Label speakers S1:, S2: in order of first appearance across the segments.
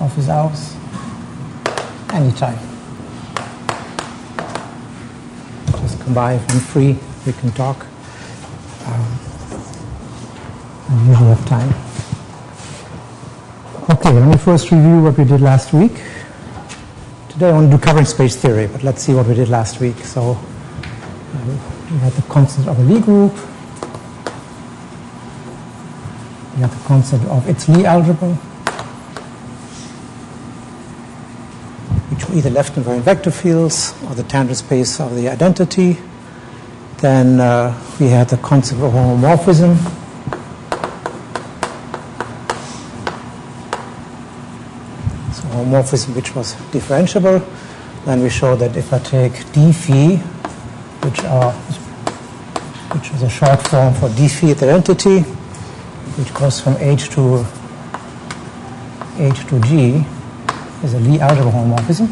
S1: office hours, anytime. Just come by if I'm free, we can talk. I usually have time. Okay, let me first review what we did last week. Today I want to do covering space theory, but let's see what we did last week. So we had the concept of a Lie group. We had the concept of its Lie algebra, which were either left invariant vector fields or the tangent space of the identity. Then we had the concept of homomorphism. So homomorphism which was differentiable. Then we showed that if I take d phi, which is a short form for d phi at the identity, which goes from H to G, is a Lie algebra homomorphism.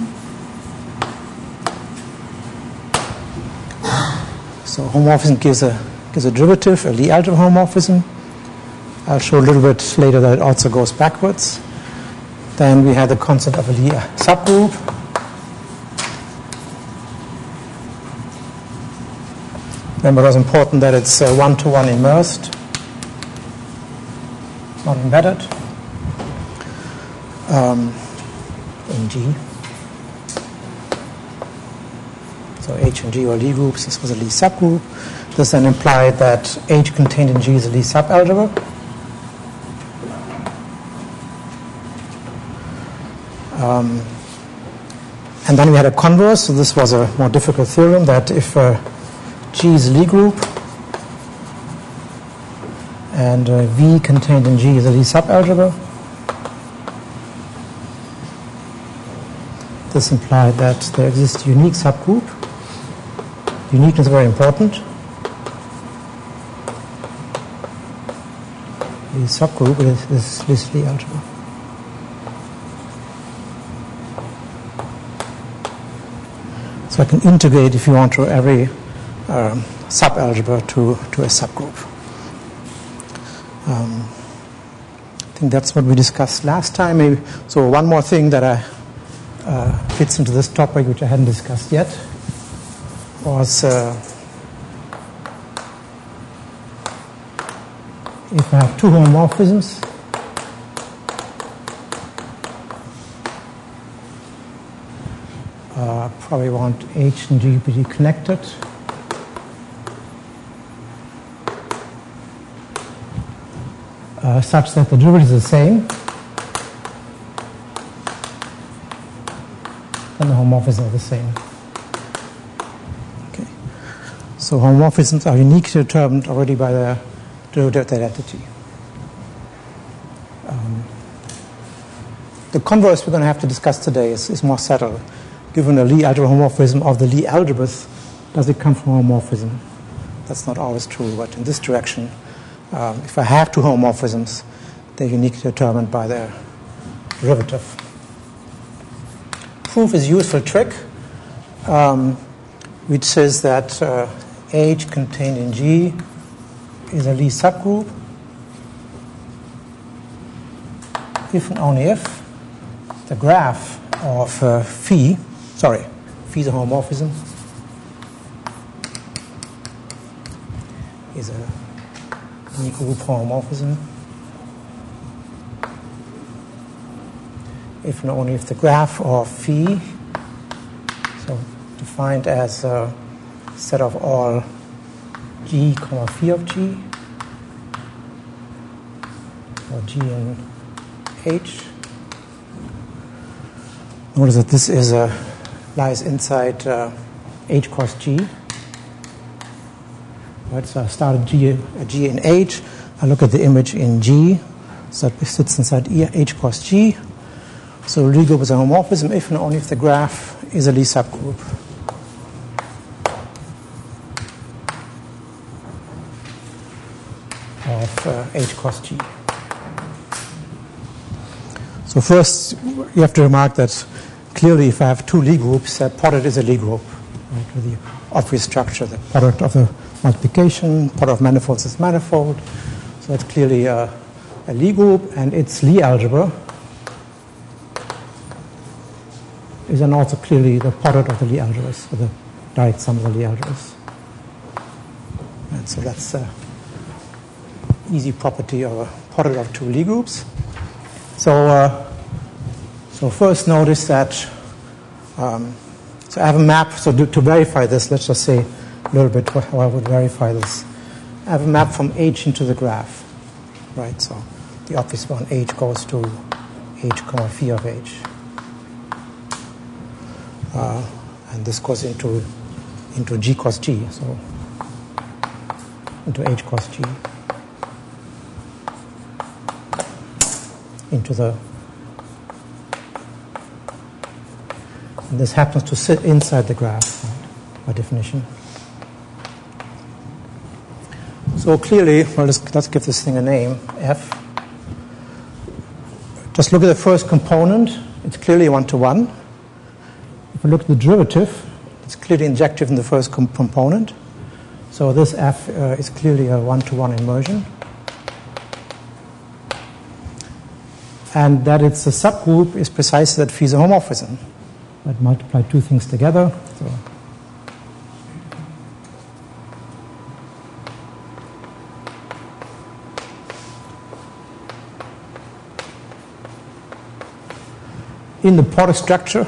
S1: So homomorphism gives a derivative, a Lie algebra homomorphism. I'll show a little bit later that it also goes backwards. Then we had the concept of a Lie subgroup. Remember, it was important that it's one-to-one immersed, not embedded in G. So H and G were Lie groups. This was a Lie subgroup. This then implied that H contained in G is a Lie subalgebra. And then we had a converse. So this was a more difficult theorem that if G is a Lie group and V contained in G is a Lie subalgebra, this implied that there exists a unique subgroup. Uniqueness is very important. The subgroup is this Lie algebra. So I can integrate, if you want, to every subalgebra to a subgroup. I think that's what we discussed last time. Maybe. So one more thing that fits into this topic, which I hadn't discussed yet, was if I have two homomorphisms, probably want H and G to be connected. Such that the derivative is the same, and the homomorphisms are the same. Okay. So homomorphisms are uniquely determined already by the derivative identity. The converse we're going to have to discuss today is more subtle. Given a Lie algebra homomorphism of the Lie algebras, does it come from homomorphism? That's not always true, but in this direction, if I have two homomorphisms, they're uniquely determined by their derivative. Proof is a useful trick, which says that H contained in G is a Lie subgroup if and only if the graph of phi is a homomorphism, is a unique group homomorphism if and only if the graph of phi, so defined as a set of all G, phi of G, or G and H. Notice that this is lies inside H cross G. Right, so I start at G in H. I look at the image in G, so it sits inside H cross G. So Lie group is a homomorphism if and only if the graph is a Lie subgroup. Of H cross G. So first, you have to remark that clearly if I have two Lie groups, that product is a Lie group, right, with the obvious structure, the product of the multiplication, product of manifolds is manifold. So that's clearly a Lie group, and its Lie algebra is then also clearly the product of the Lie algebras, or the direct sum of the Lie algebras. And so that's an easy property of a product of two Lie groups. So first notice that, so I have a map, so to verify this, let's just say a little bit how I would verify this. I have a map from H into the graph, right? So the obvious one, H goes to H, phi of H. And this goes into G cos G, so into H cos G, into the, and this happens to sit inside the graph, right, by definition. So clearly, well, let's give this thing a name, F. Just look at the first component. It's clearly 1-to-1. If we look at the derivative, it's clearly injective in the first component. So this F is clearly a 1-to-1 immersion. And that it's a subgroup is precisely that phi is a homomorphism. I'd multiply two things together. So in the product structure,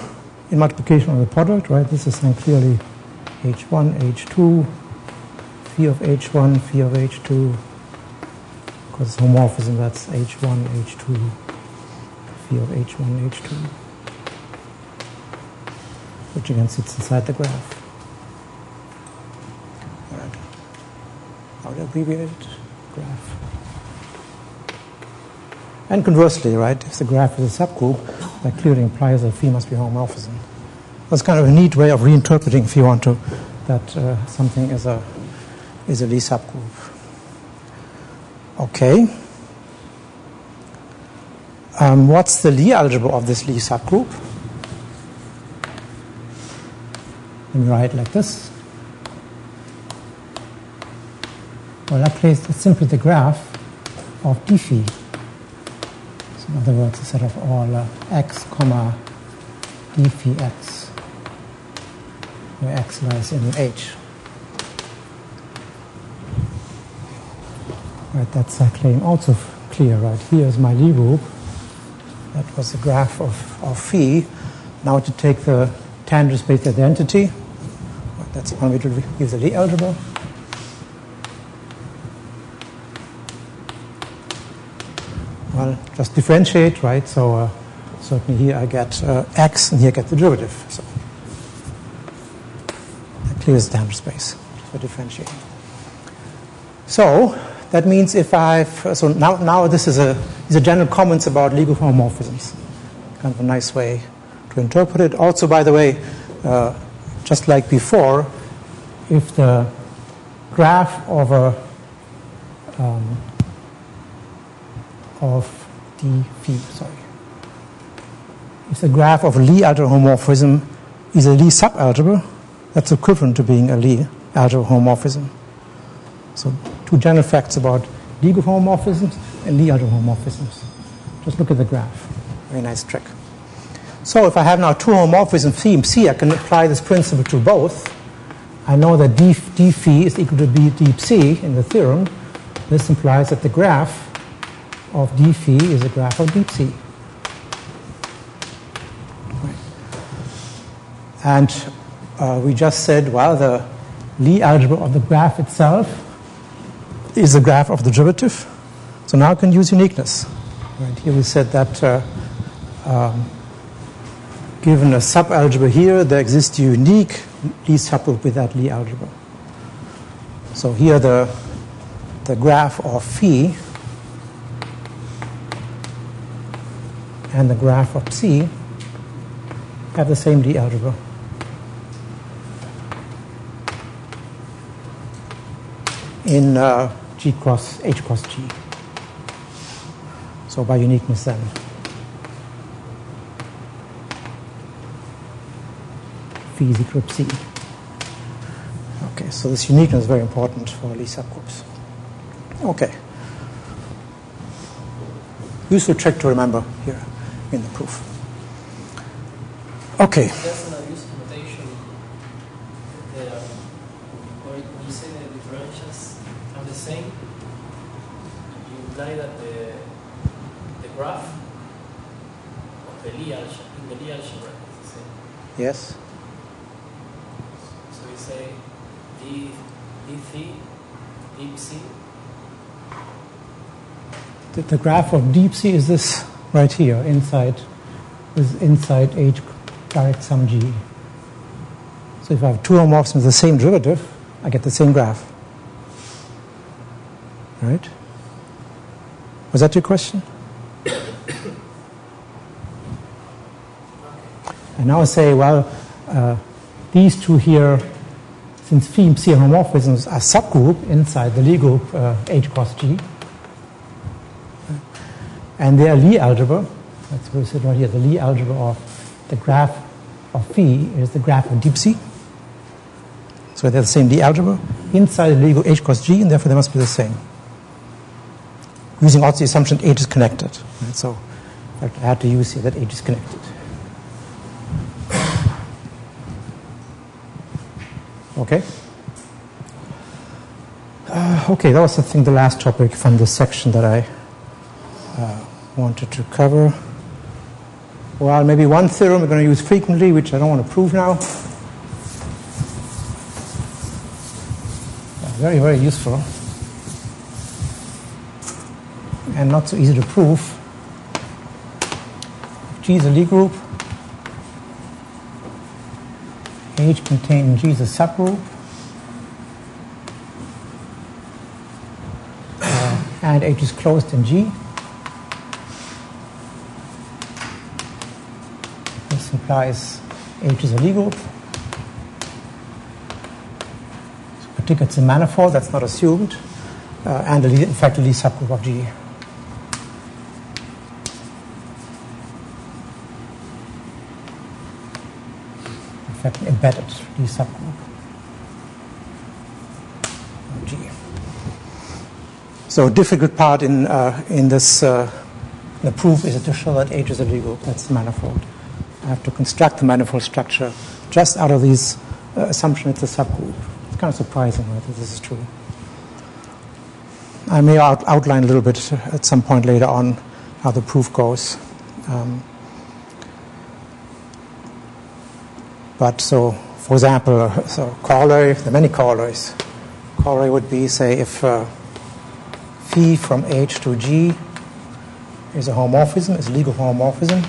S1: in multiplication of the product, right, this is then clearly H1, H2, phi of H1, phi of H2, because it's homomorphism, that's H1, H2, phi of H1, H2, which again sits inside the graph. All right. How do I abbreviate it? Graph. And conversely, right, if the graph is a subgroup, that clearly implies that phi must be homomorphism. That's kind of a neat way of reinterpreting, if you want to, that something is a Lie subgroup. Okay. What's the Lie algebra of this Lie subgroup? Let me write it like this. Well, that case, it's simply the graph of d phi. So in other words, a set of all x, comma, d phi x, where x lies in H. Right, that's a claim also clear, right? Here's my Lie group. That was the graph of phi. Now to take the tangent space identity, that's one way to use the Lie algebra. Well, just differentiate, right? So certainly here I get x, and here I get the derivative. So that clears the tangent space for differentiating. So that means if so now these are general comments about legal homomorphisms. Kind of a nice way to interpret it. Also, by the way, just like before, if the graph of d phi, if the graph of a Lie algebra homomorphism is a Lie subalgebra, that's equivalent to being a Lie algebra homomorphism. So two general facts about legal homomorphisms and Lie algebra homomorphisms. Just look at the graph. Very nice trick. So if I have now two homomorphisms phi and psi, I can apply this principle to both. I know that d phi is equal to d psi in the theorem. This implies that the graph of d phi is a graph of d psi. Right. And we just said, well, the Lie algebra of the graph itself is the graph of the derivative. So now I can use uniqueness. Right. Here we said that given a subalgebra here, there exists a unique Lie subgroup with that Lie algebra. So here the graph of phi and the graph of psi have the same Lie algebra. In G cross H cross G. So by uniqueness then. Phi is equal to psi. Okay, so this uniqueness is very important for Lie subgroups. Okay. Useful trick to remember here in the proof. Okay.
S2: There's an abuse notation there. When you say the differentials are the same, you imply that the graph of the Lie algebra, in the Lie algebra is the same.
S1: Yes.
S2: So you say deep C.
S1: The graph of deep C is this right here, inside H direct sum G. So if I have two homomorphisms with the same derivative, I get the same graph. Right? Was that your question? And now I say, well, these two here, since phi and psi homomorphisms are subgroup inside the Lie group H cross G, and they are Lie algebra. That's what we said right here. The Lie algebra of the graph of phi is the graph of deep C. So they're the same Lie algebra inside the Lie group H cross G, and therefore they must be the same. Using also the assumption that H is connected. Right? So I had to use here that H is connected. Okay. Okay, that was, I think, the last topic from this section that I wanted to cover. Well, maybe one theorem we're going to use frequently, which I don't want to prove now. Very, very useful. And not so easy to prove. If G is a Lie group, H contained in G is a subgroup, and H is closed in G. This implies H is a Lie group. So particularly it's a manifold, that's not assumed, and in fact a Lie subgroup of G. Embedded Lie subgroup of G. So difficult part in this the proof is to show that H is a Lie group. That's the manifold. I have to construct the manifold structure just out of these assumption it's a subgroup. It's kind of surprising right, that this is true. I may outline a little bit at some point later on how the proof goes. But so, for example, so corollary, there are many corollaries. Corollary would be, say, if phi from H to G is a homomorphism, is a legal homomorphism.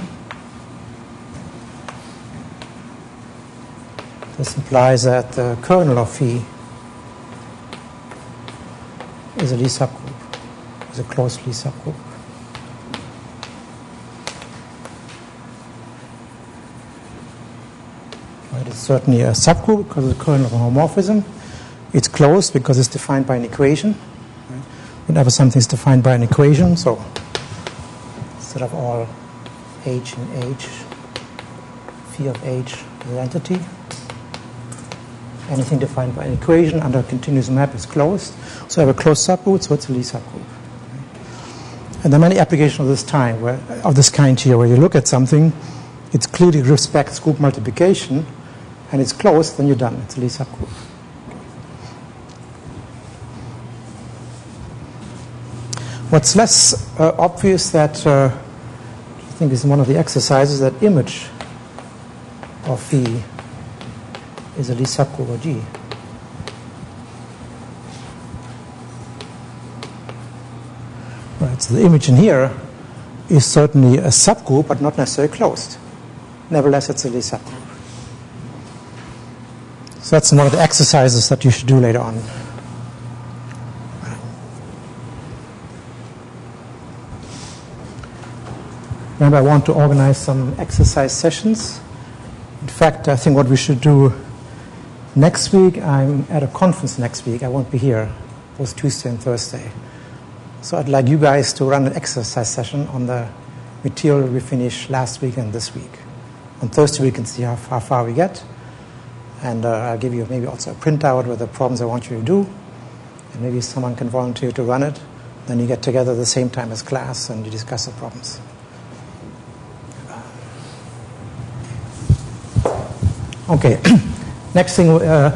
S1: This implies that the kernel of phi is a Lie subgroup, is a closed Lie subgroup. It's certainly a subgroup because of the kernel of a homomorphism. It's closed because it's defined by an equation. Right? Whenever something is defined by an equation, so instead of all H in H, phi of H is an entity. Anything defined by an equation under a continuous map is closed. So I have a closed subgroup, so it's a Lie subgroup. And there are many applications of this kind here, where you look at something, it clearly respects group multiplication, and it's closed, then you're done. It's a Lie subgroup. What's less obvious that I think is one of the exercises, that image of phi is a Lie subgroup of G. Right, so the image in here is certainly a subgroup, but not necessarily closed. Nevertheless, it's a Lie subgroup. So that's one of the exercises that you should do later on. Remember, I want to organize some exercise sessions. In fact, I think what we should do next week, I'm at a conference next week. I won't be here, both Tuesday and Thursday. So I'd like you guys to run an exercise session on the material we finished last week and this week. On Thursday, we can see how far we get. And I'll give you maybe also a printout with the problems I want you to do. And maybe someone can volunteer to run it. Then you get together at the same time as class and you discuss the problems. Okay, next thing I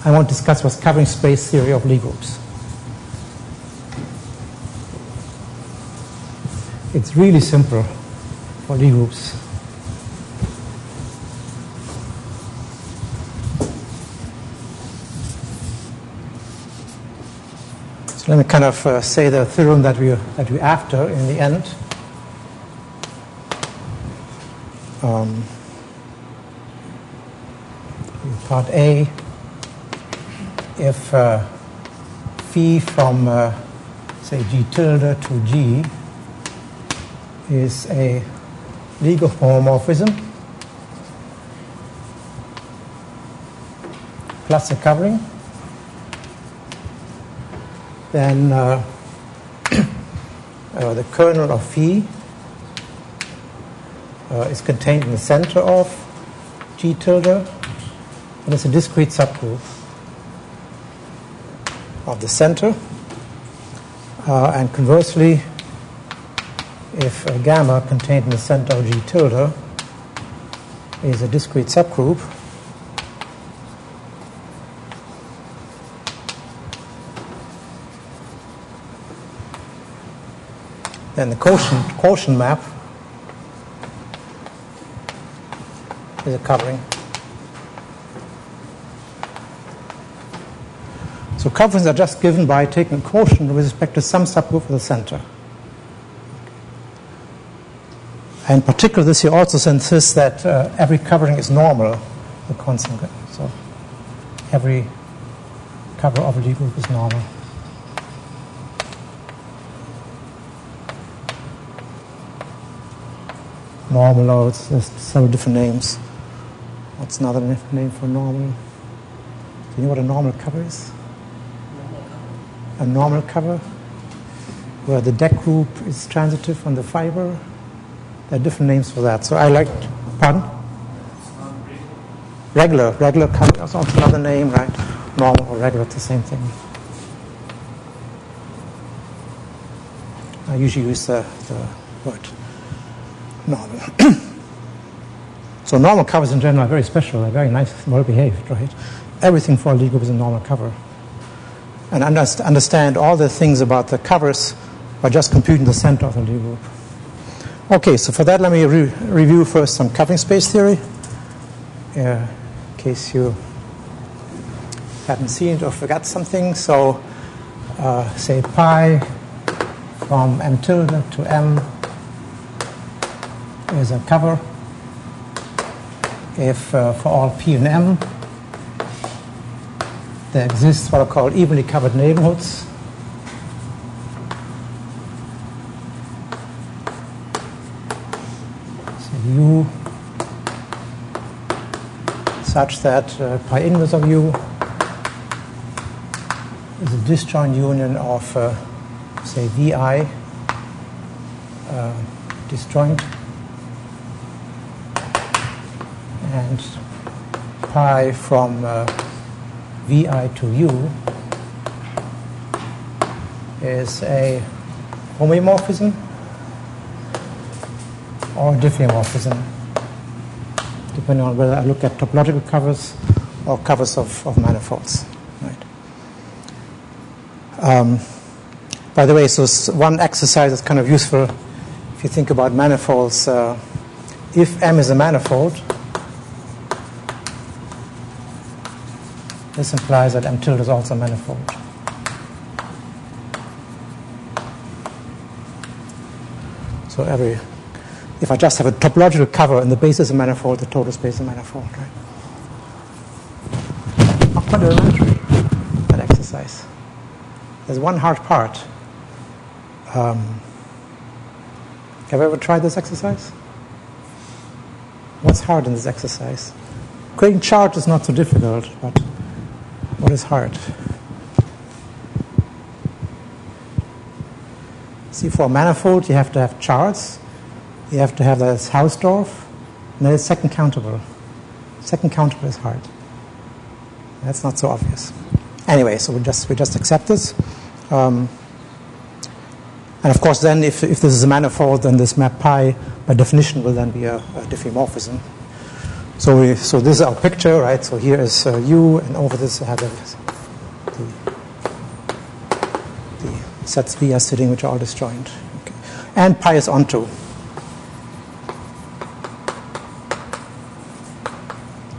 S1: want to discuss was covering space theory of Lie groups. It's really simple for Lie groups. So let me kind of say the theorem that we're after in the end. Part A, if phi from say G tilde to G is a Lie group homomorphism plus a covering, then the kernel of phi is contained in the center of G tilde, and it's a discrete subgroup of the center. And conversely, if gamma contained in the center of G tilde is a discrete subgroup, then the quotient map is a covering. So coverings are just given by taking a quotient with respect to some subgroup of the center. And in particular, this here also insists that every covering is normal, the constant. So every cover of a Lie group is normal. Normal, or there's several different names. What's another name for normal? Do you know what a normal cover is? A normal cover, where the deck group is transitive on the fiber. There are different names for that. So I like, pardon? Regular cover is also another name, right? Normal or regular, it's the same thing. I usually use the word normal. So normal covers in general are very special, they're very nice, well behaved, right? Everything for a Lie group is a normal cover. And understand all the things about the covers by just computing the center of the Lie group. Okay, so for that, let me review first some covering space theory, in case you haven't seen it or forgot something. So, say pi from m tilde to m is a cover if for all p and m there exists what are called evenly covered neighborhoods. So U such that pi inverse of U is a disjoint union of, say, VI disjoint and pi from VI to U is a homeomorphism or diffeomorphism, depending on whether I look at topological covers or covers of manifolds. Right. By the way, so one exercise that's kind of useful if you think about manifolds. If M is a manifold, this implies that M tilde is also a manifold. So if I just have a topological cover and the base is a manifold, the total space is a manifold, right? Not quite elementary, that exercise. There's one hard part. Have you ever tried this exercise? What's hard in this exercise? Creating charts is not so difficult, but what is hard? See, for a manifold, you have to have charts. You have to have this Hausdorff, and then it's second countable. Second countable is hard. That's not so obvious. Anyway, so we just accept this. And of course, then if this is a manifold, then this map pi, by definition, will then be a diffeomorphism. So this is our picture, right? So here is U, and over this I have the sets V are sitting, which are all disjoint. Okay. And pi is onto.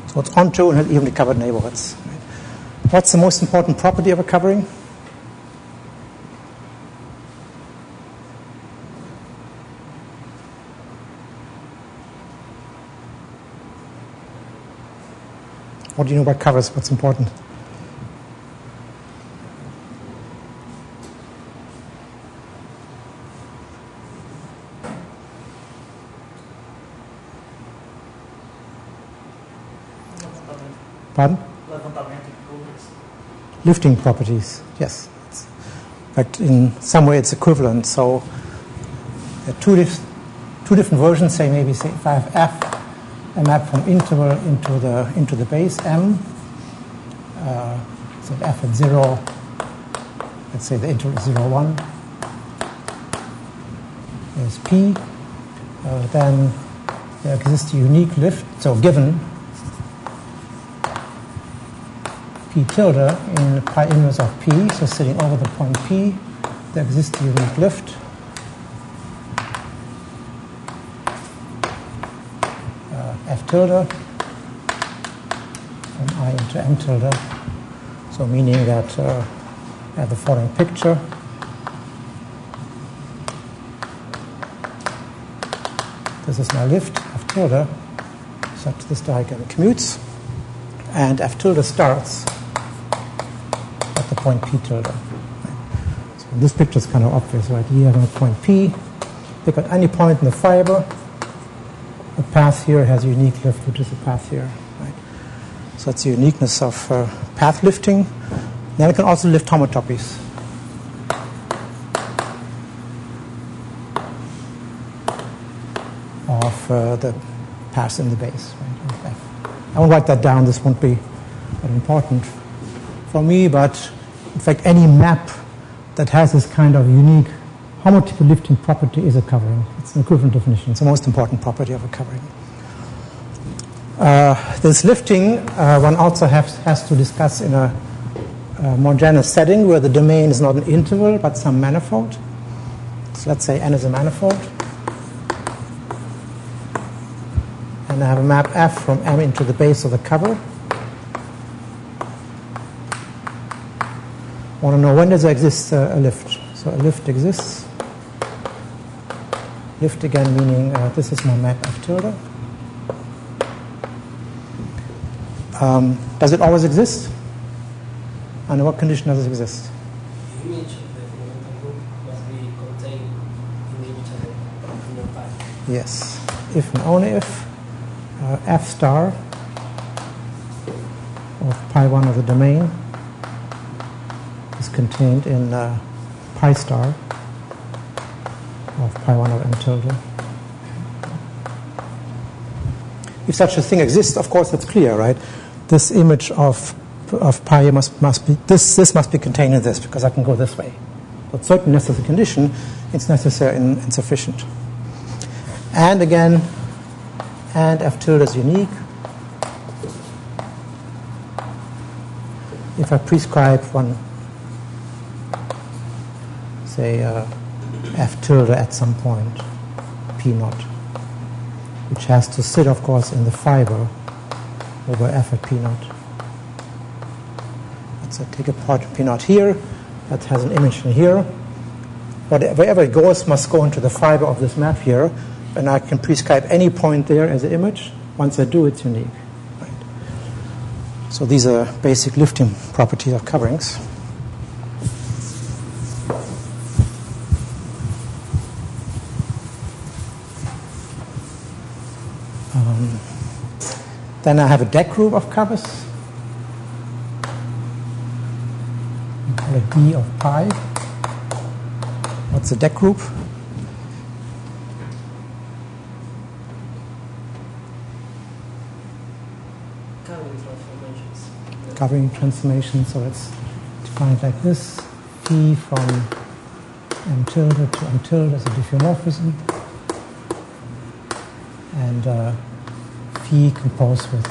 S1: So it's onto and has evenly covered neighborhoods. Right? What's the most important property of a covering? What do you know about covers? What's important? Pardon? Lifting properties, yes. In fact, in some way it's equivalent. So there are two different versions. Say if I have F, a map from interval into the base M. So F at 0, let's say the interval is 0, 1. There's P. Then there exists a unique lift. So given P tilde in pi inverse of P, so sitting over the point P, there exists a unique lift. F tilde from I into M tilde. So meaning that I have the following picture. This is my lift, F tilde, such this diagram commutes. And F tilde starts at the point P tilde. So this picture is kind of obvious, right? Here I have a point P. Pick at any point in the fiber. The path here has a unique lift, which is the path here. Right? So that's the uniqueness of path lifting. Then I can also lift homotopies. Of the paths in the base. Right? I won't write that down. This won't be that important for me, but in fact, any map that has this kind of unique homotopy lifting property is a covering. It's an equivalent definition. It's the most important property of a covering. This lifting one also has to discuss in a more general setting where the domain is not an interval but some manifold. So let's say N is a manifold. And I have a map F from M into the base of the cover. I want to know when does there exist a lift. So a lift exists. Lift again meaning this is my map F tilde. Does it always exist? Under what condition does it exist?
S2: The image of the fundamental group must be contained in the image of the pi.
S1: Yes. If and only if F star of pi 1 of the domain is contained in pi star of pi 1 of M tilde. If such a thing exists, of course, that's clear, right? This image of pi must be this must be contained in this because I can go this way. But certain necessary condition, it's necessary and sufficient. And again, and F tilde is unique. If I prescribe one, say F tilde at some point, P naught, which has to sit, of course, in the fiber over F at P naught. Let's take a point P naught here that has an image in here. Wherever it goes must go into the fiber of this map here, and I can prescribe any point there as an image. Once I do, it's unique. Right. So these are basic lifting properties of coverings. Then I have a deck group of covers. We call it D of pi. What's a deck group? Covering transformations. So it's defined like this. Phi from M tilde to M tilde is a diffeomorphism. And phi phi composed with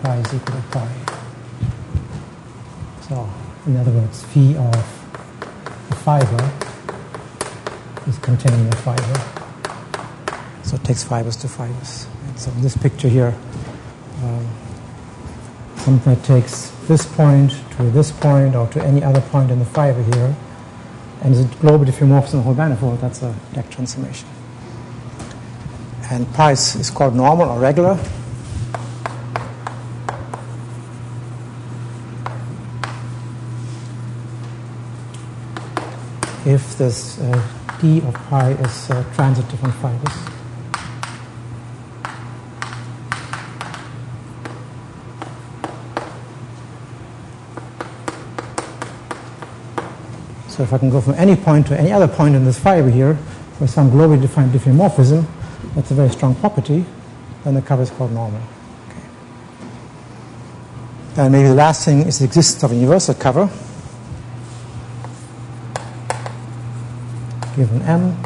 S1: pi is equal to pi. So, in other words, phi of a fiber is containing a fiber. So it takes fibers to fibers. And so in this picture here, something that takes this point or to any other point in the fiber here, and is a global diffeomorphism of the whole manifold, that's a deck transformation. And pi is called normal or regular. If this d of pi is transitive on fibers. So if I can go from any point to any other point in this fiber here for some globally defined diffeomorphism, that's a very strong property, then the cover is called normal. Okay. And maybe the last thing is the existence of a universal cover. Given M,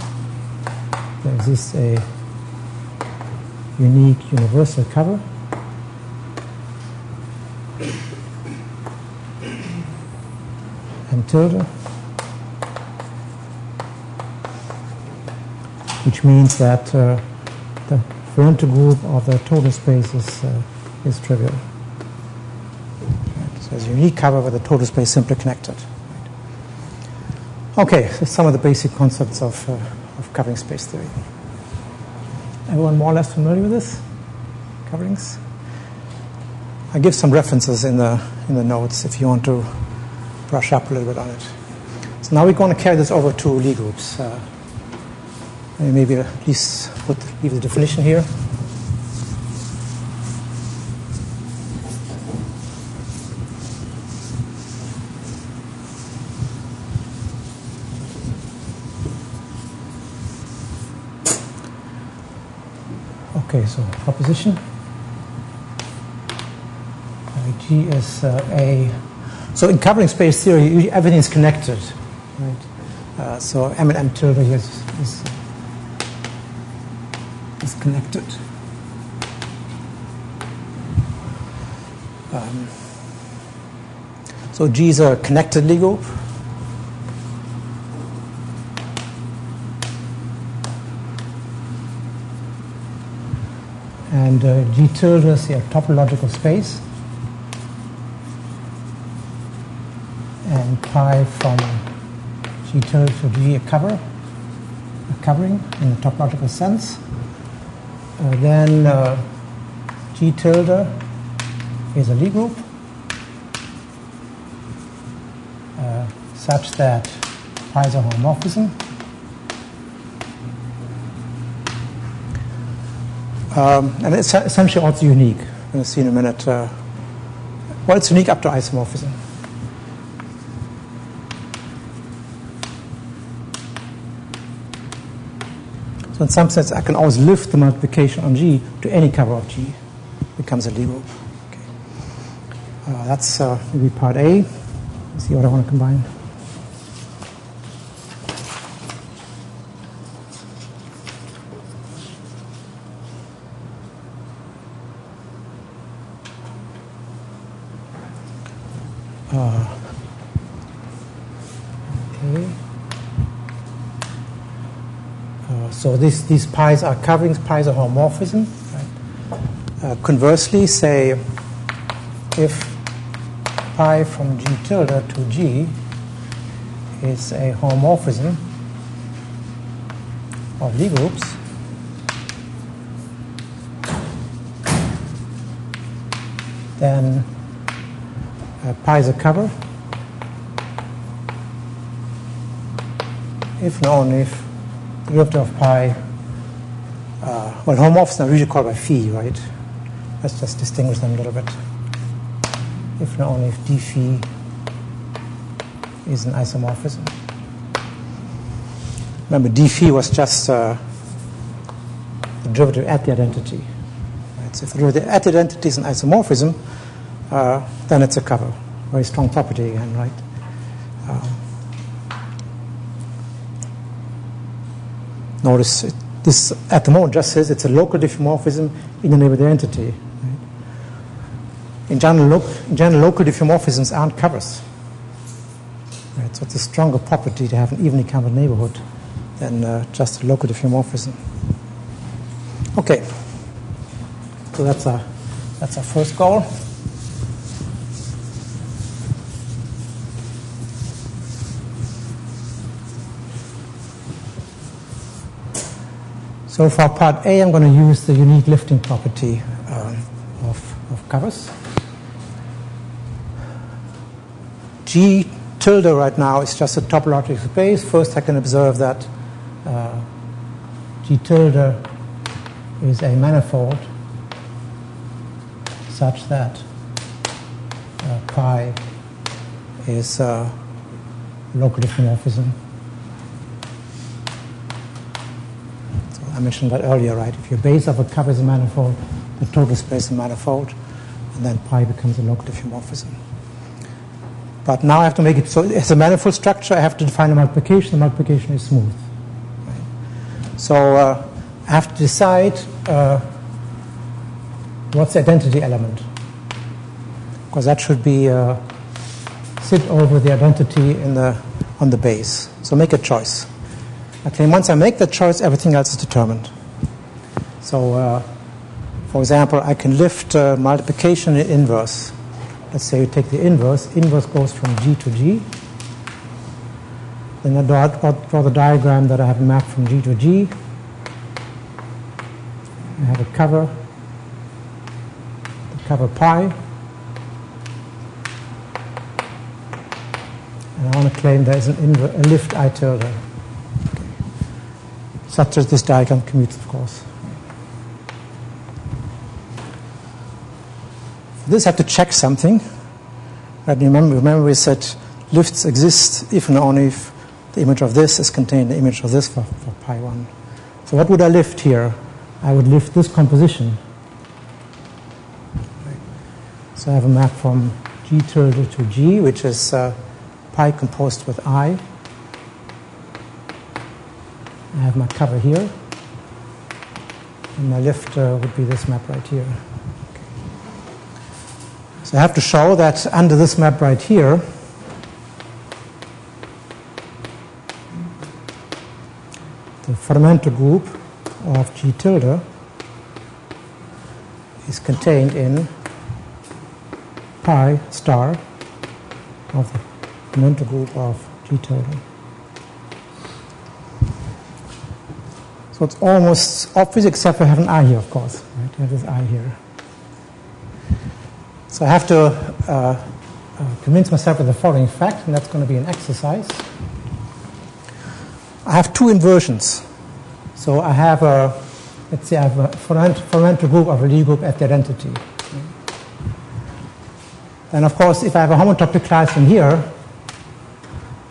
S1: there exists a unique universal cover. M tilde, which means that the Ferrante group of the total space is trivial. Right. So there's a unique cover where the total space is simply connected. Okay, so some of the basic concepts of covering space theory. Everyone more or less familiar with this? Coverings? I give some references in the notes if you want to brush up a little bit on it. So now we're going to carry this over to Lie groups. Maybe at least leave the definition here. Okay, so proposition. G is a. So in covering space theory, usually everything is connected, right? So M and M tilde here is connected. So G is a connected Lie group. And G tilde is a topological space. And pi from G tilde to G a covering in the topological sense. Then G tilde is a Lie group such that pi is a homomorphism. And it's essentially also unique. We're going to see in a minute. Well, it's unique up to isomorphism. So in some sense, I can always lift the multiplication on G to any cover of G. It becomes a Lie group. Okay. That's maybe part A. Let's see what I want to combine. Okay. So these pi's are coverings, pi's are homomorphism. Right? Conversely, say if pi from G tilde to G is a homomorphism of Lie groups, then pi is a cover if and only if the derivative of pi, well, homomorphisms are usually called by phi, right? Let's just distinguish them a little bit. If and only if d phi is an isomorphism. Remember, d phi was just the derivative at the identity. Right? So if the derivative at the identity is an isomorphism, then it's a cover. Very strong property again, right? Notice this at the moment just says it's a local diffeomorphism in a neighborhood entity. Right? In general, local diffeomorphisms aren't covers. Right? So it's a stronger property to have an evenly covered neighborhood than just a local diffeomorphism. Okay, so that's our first goal. So for part A, I'm going to use the unique lifting property of covers. G tilde right now is just a topological space. First, I can observe that G tilde is a manifold such that pi is a local diffeomorphism. So I mentioned that earlier, right? If your base of a cover is a manifold, the total space is a manifold, and then pi becomes a local diffeomorphism. But now I have to make it so as a manifold structure, I have to define a multiplication. The multiplication is smooth. Right? So I have to decide what's the identity element, because that should be sit over the identity on the base. So make a choice. Okay, once I make that choice, everything else is determined. So, for example, I can lift multiplication in inverse. Let's say you take the inverse. Inverse goes from G to G. Then I draw the diagram that I have mapped from G to G. I have a cover, the cover pi. And I want to claim there is a lift I tilde. Okay. Such as this diagram commutes, of course. For this, I have to check something. Right? Remember we said lifts exist if and only if the image of this is contained in the image of this for pi 1. So what would I lift here? I would lift this composition. Right. So I have a map from G tilde to G, which is pi composed with I. I have my cover here. And my lift would be this map right here. Okay. So I have to show that under this map right here, the fundamental group of G tilde is contained in pi star of the fundamental group of G tilde. So it's almost obvious, except for I have an I here, of course. Right? I have this I here. So I have to convince myself of the following fact, and that's going to be an exercise. I have two inversions. So I have let's say I have a fundamental group of a Lie group at the identity. And of course, if I have a homotopy class in here,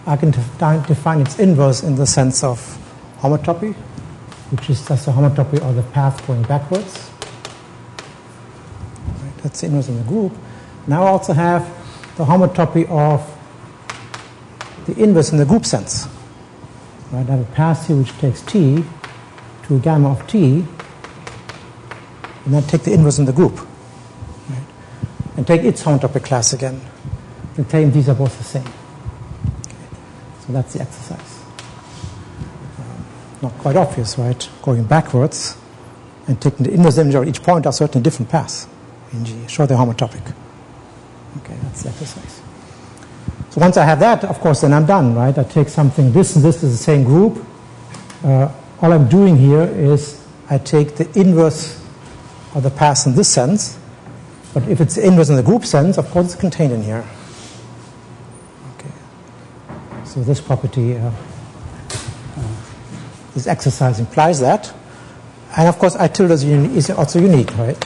S1: I can define its inverse in the sense of homotopy, which is just a homotopy of the path going backwards. Right, that's the inverse in the group. Now I also have the homotopy of the inverse in the group sense. Right, I have a path here which takes T to a gamma of T, and then take the inverse in the group. Right, and take its homotopy class again, and claim these are both the same. Okay, so that's the exercise. Not quite obvious, right? Going backwards and taking the inverse image of each point are certainly different paths in G. Show they're homotopic. Okay, that's the exercise. So once I have that, of course, then I'm done, right? I take something, this and this is the same group. All I'm doing here is I take the inverse of the path in this sense. But if it's the inverse in the group sense, of course, it's contained in here. Okay. So this property, this exercise implies that. And of course, I tilde is also unique, right?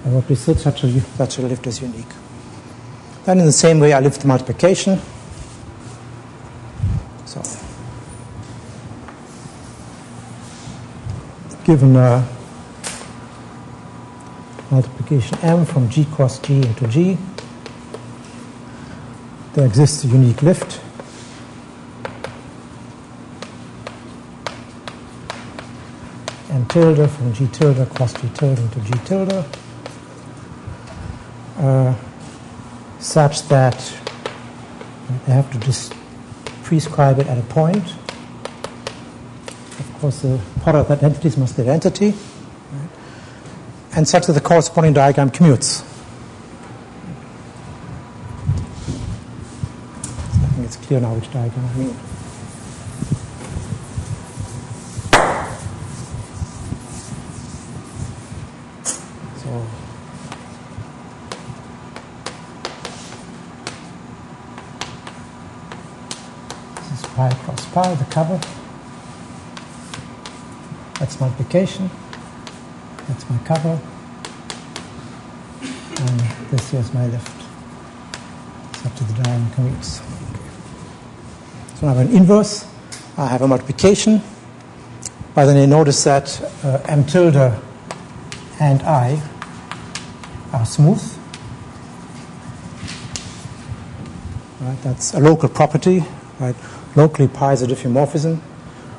S1: And what we said, such a lift is unique. Then in the same way, I lift the multiplication. So, given multiplication M from G cross G into G, there exists a unique lift M tilde from G tilde cross G tilde into G tilde, such that I have to just prescribe it at a point. Of course, the product of identities must be identity, right? And such that the corresponding diagram commutes. So I think it's clear now which diagram I mean. So this is pi cross pi, the cover. That's multiplication. That's my cover. And this here is my lift. It's up to the diagram commutes. So now I have an inverse. I have a multiplication. But then you notice that M tilde and I are smooth. Right? That's a local property. Right? Locally, pi is a diffeomorphism.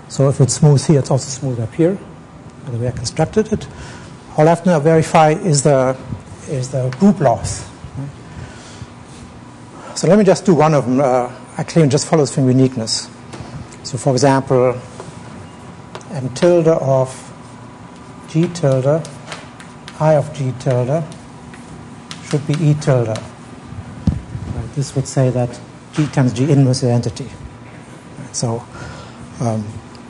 S1: So if it's smooth here, it's also smooth up here, by the way I constructed it. All I have to verify is the group loss. Right? So let me just do one of them. I claim it just follows from uniqueness. So for example, M tilde of G tilde, I of G tilde, should be E tilde. Right? This would say that G times G inverse identity. Right? So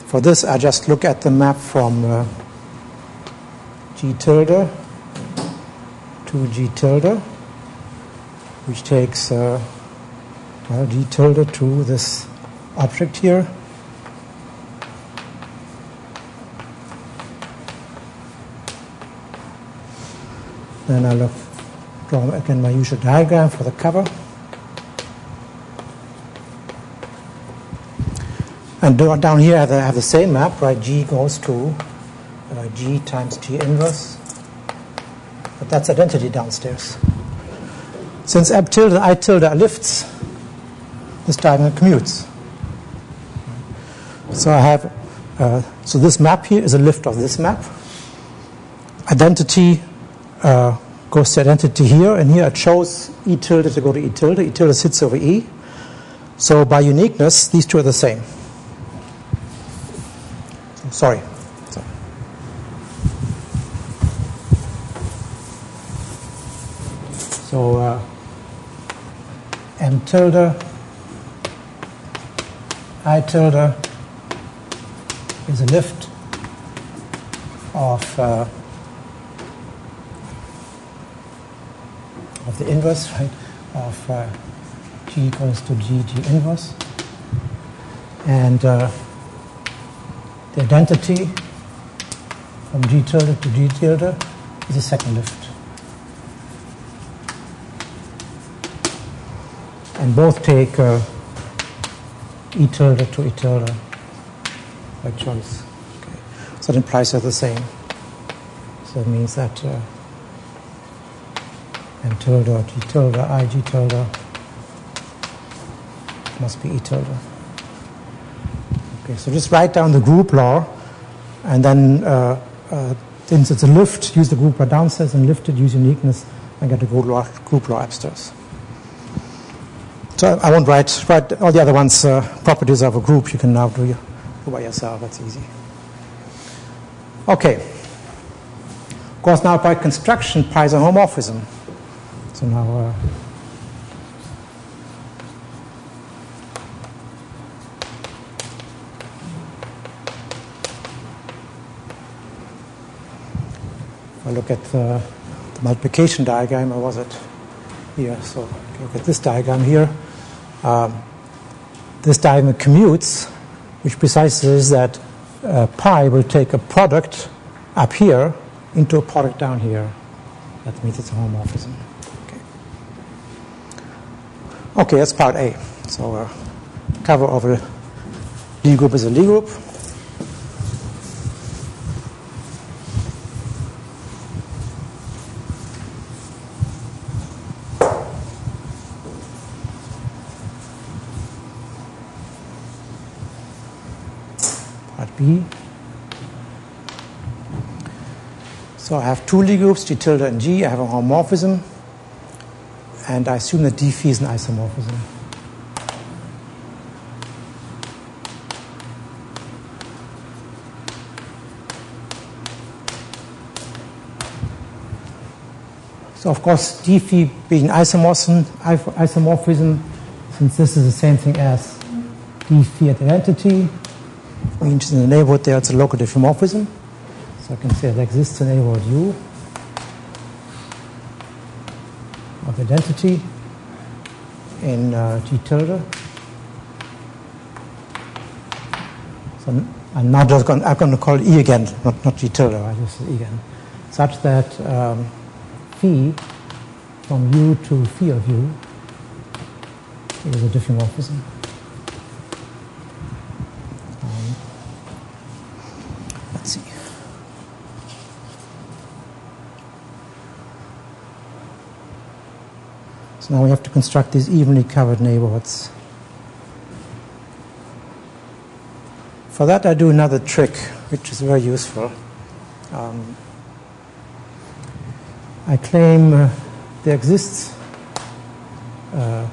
S1: for this, I just look at the map from G tilde to G tilde, which takes G tilde to this object here. Then I'll draw again my usual diagram for the cover. And down here I have the same map, right? G goes to G times G inverse. But that's identity downstairs. Since M tilde and I tilde are lifts, this diagonal commutes. So I have, so this map here is a lift of this map. Identity goes to identity here, and here it shows E tilde to go to E tilde. E tilde sits over E. So by uniqueness, these two are the same. Sorry. So M tilde, I tilde is a lift of the inverse, right? Of G goes to G inverse, and the identity from G tilde to G tilde is a second lift. And both take E tilde to E tilde by choice. Okay. So it implies they're the same. So it means that M tilde or G tilde, I G tilde must be E tilde. Okay, so just write down the group law, and then since it's a lift, use the group law downstairs, and lift it, use uniqueness, and get the group law upstairs. So I won't write all the other ones, properties of a group. You can now do by yourself. That's easy. Okay. Of course, now by construction, pi is a homomorphism. So now if I look at the multiplication diagram, or was it here? So look at this diagram here. This diagram commutes, which precisely is that pi will take a product up here into a product down here. That means it's a homomorphism. Okay, that's part A. So cover of a Lie group is a Lie group. Part B. So I have two Lie groups, G tilde and G. I have a homomorphism, and I assume that D phi is an isomorphism. So of course, D phi being isomorphism, since this is the same thing as D phi at identity, means in the neighborhood there it's a local diffeomorphism. So I can say there exists a neighborhood U of identity in G tilde. So I'm now just I'm going to call it E again, not G tilde, right? This is E again, such that phi from U to phi of U is a diffeomorphism. Let's see. So now we have to construct these evenly covered neighborhoods. For that, I do another trick, which is very useful. I claim there exists a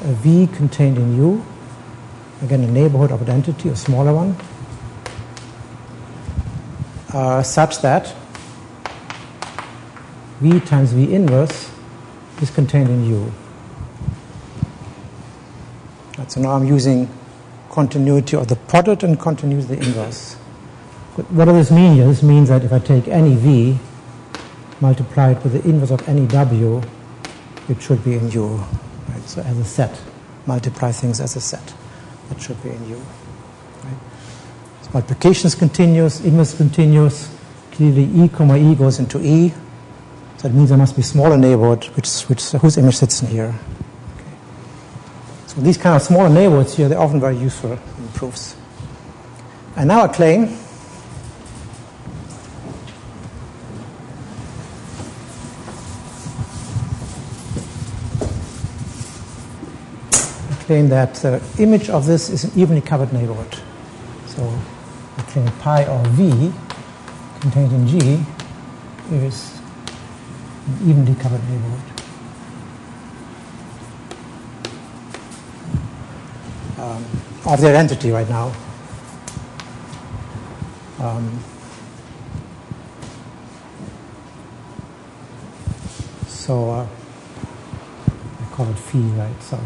S1: V contained in U, again a neighborhood of identity, a smaller one, such that V times V inverse is contained in U. Right, so now I'm using continuity of the product and continuity of the inverse. What does this mean here? This means that if I take any V, multiply it with the inverse of any W, it should be in U. Right? So as a set, multiply things as a set. That should be in U. Right? So multiplication is continuous, inverse is continuous. Clearly E comma E goes into E. So that means there must be smaller neighborhood whose image sits in here. Okay. So these kind of smaller neighborhoods here, they're often very useful in proofs. And now I claim that the image of this is an evenly covered neighborhood. So I claim pi of V contained in G is an evenly covered neighborhood. Of the identity right now. So I call it phi, right? Sorry.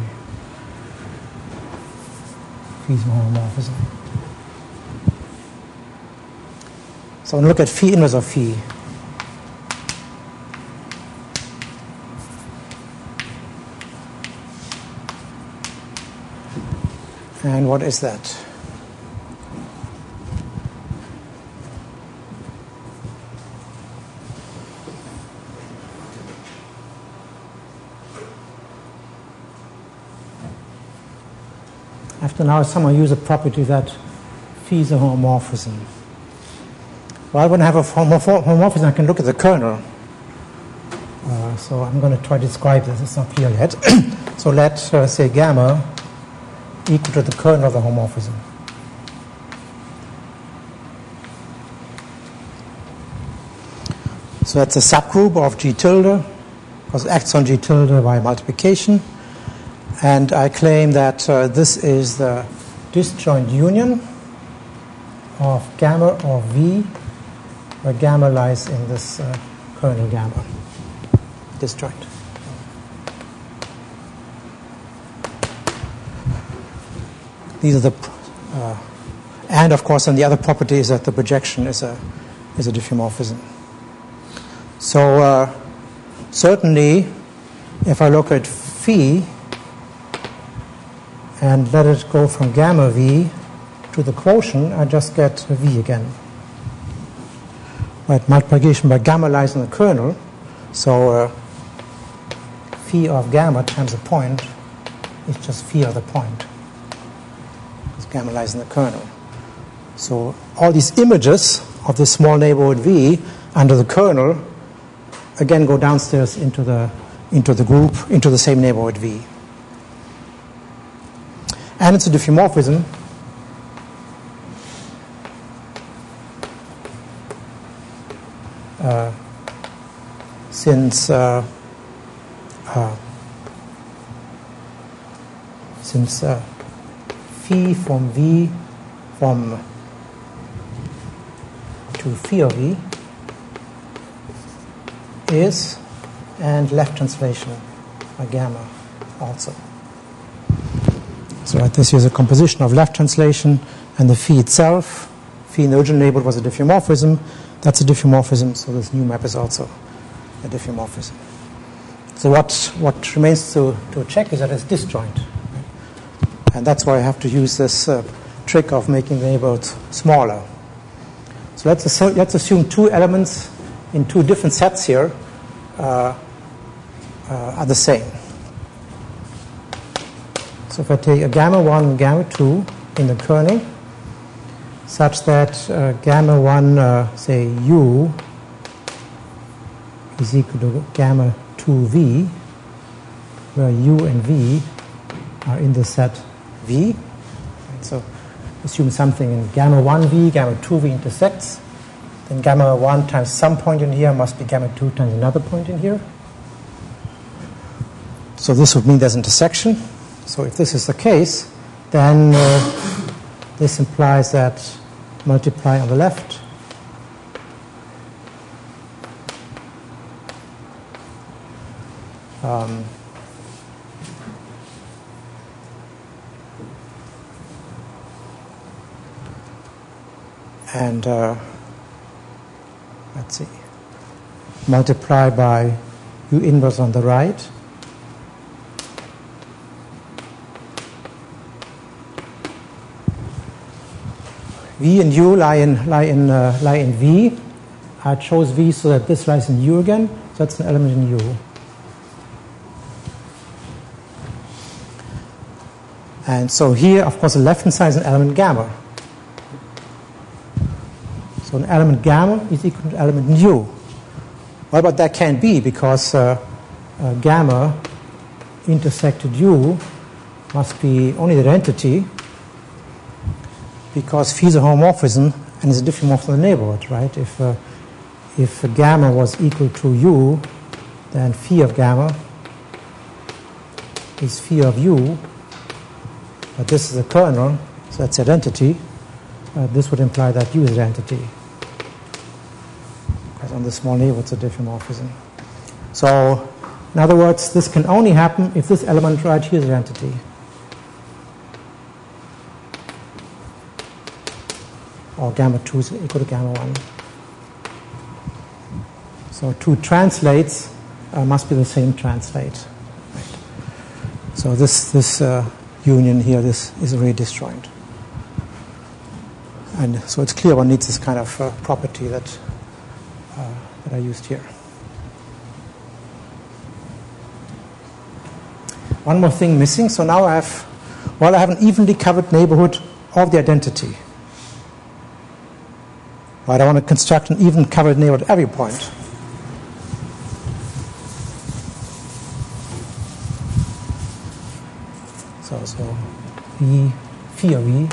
S1: Phi is homomorphism. So I'm going to look at phi inverse of phi. And what is that? After now, someone use a property that phi is a homomorphism. Well, when I have a homomorphism, I can look at the kernel. So I'm going to try to describe this. It's not clear yet. So let's say gamma equal to the kernel of the homomorphism. So that's a subgroup of G tilde, because it acts on G tilde by multiplication. And I claim that this is the disjoint union of gamma of V, where gamma lies in this kernel gamma disjoint. These are the, and of course, and the other property is that the projection is a diffeomorphism. So certainly, if I look at phi and let it go from gamma V to the quotient, I just get V again. Right, multiplication by gamma lies in the kernel, so phi of gamma times a point is just phi of the point. Gamma lies in the kernel. So all these images of this small neighborhood V under the kernel again go downstairs into the group, into the same neighborhood V. And it's a diffeomorphism since phi from V to phi of V is, and left translation by gamma also. So this is a composition of left translation and the phi itself. Phi in the original neighborhood was a diffeomorphism. That's a diffeomorphism, so this new map is also a diffeomorphism. So what remains to check is that it's disjoint. And that's why I have to use this trick of making the neighborhood smaller. So let's assume two elements in two different sets here are the same. So if I take a gamma 1 and gamma 2 in the kernel, such that gamma 1, say u, is equal to gamma 2v, where u and v are in the set v. So assume something in gamma 1v, gamma 2v intersects, then gamma 1 times some point in here must be gamma 2 times another point in here. So this would mean there's intersection. So if this is the case, then this implies that multiply on the left and let's see, multiply by u inverse on the right. V and u lie in V. I chose V so that this lies in U again. So that's an element in U. And so here, of course, the left-hand side is an element gamma. So an element gamma is equal to an element in U. Well, but that can't be, because gamma intersected U must be only the identity, because phi is a homomorphism and is a diffeomorphism in the neighborhood, right? If gamma was equal to u, then phi of gamma is phi of u, but this is a kernel, so that's identity. This would imply that u is identity, because on the small neighborhood it's a diffeomorphism. So, in other words, this can only happen if this element right here is identity. Or gamma 2 is equal to gamma 1. So two translates must be the same translate. Right. So this union here, this is really disjoint. And so it's clear one needs this kind of property that I used here. One more thing missing. So now I have an evenly covered neighborhood of the identity. Right, I want to construct an even covered neighborhood at every point. So V, phi of V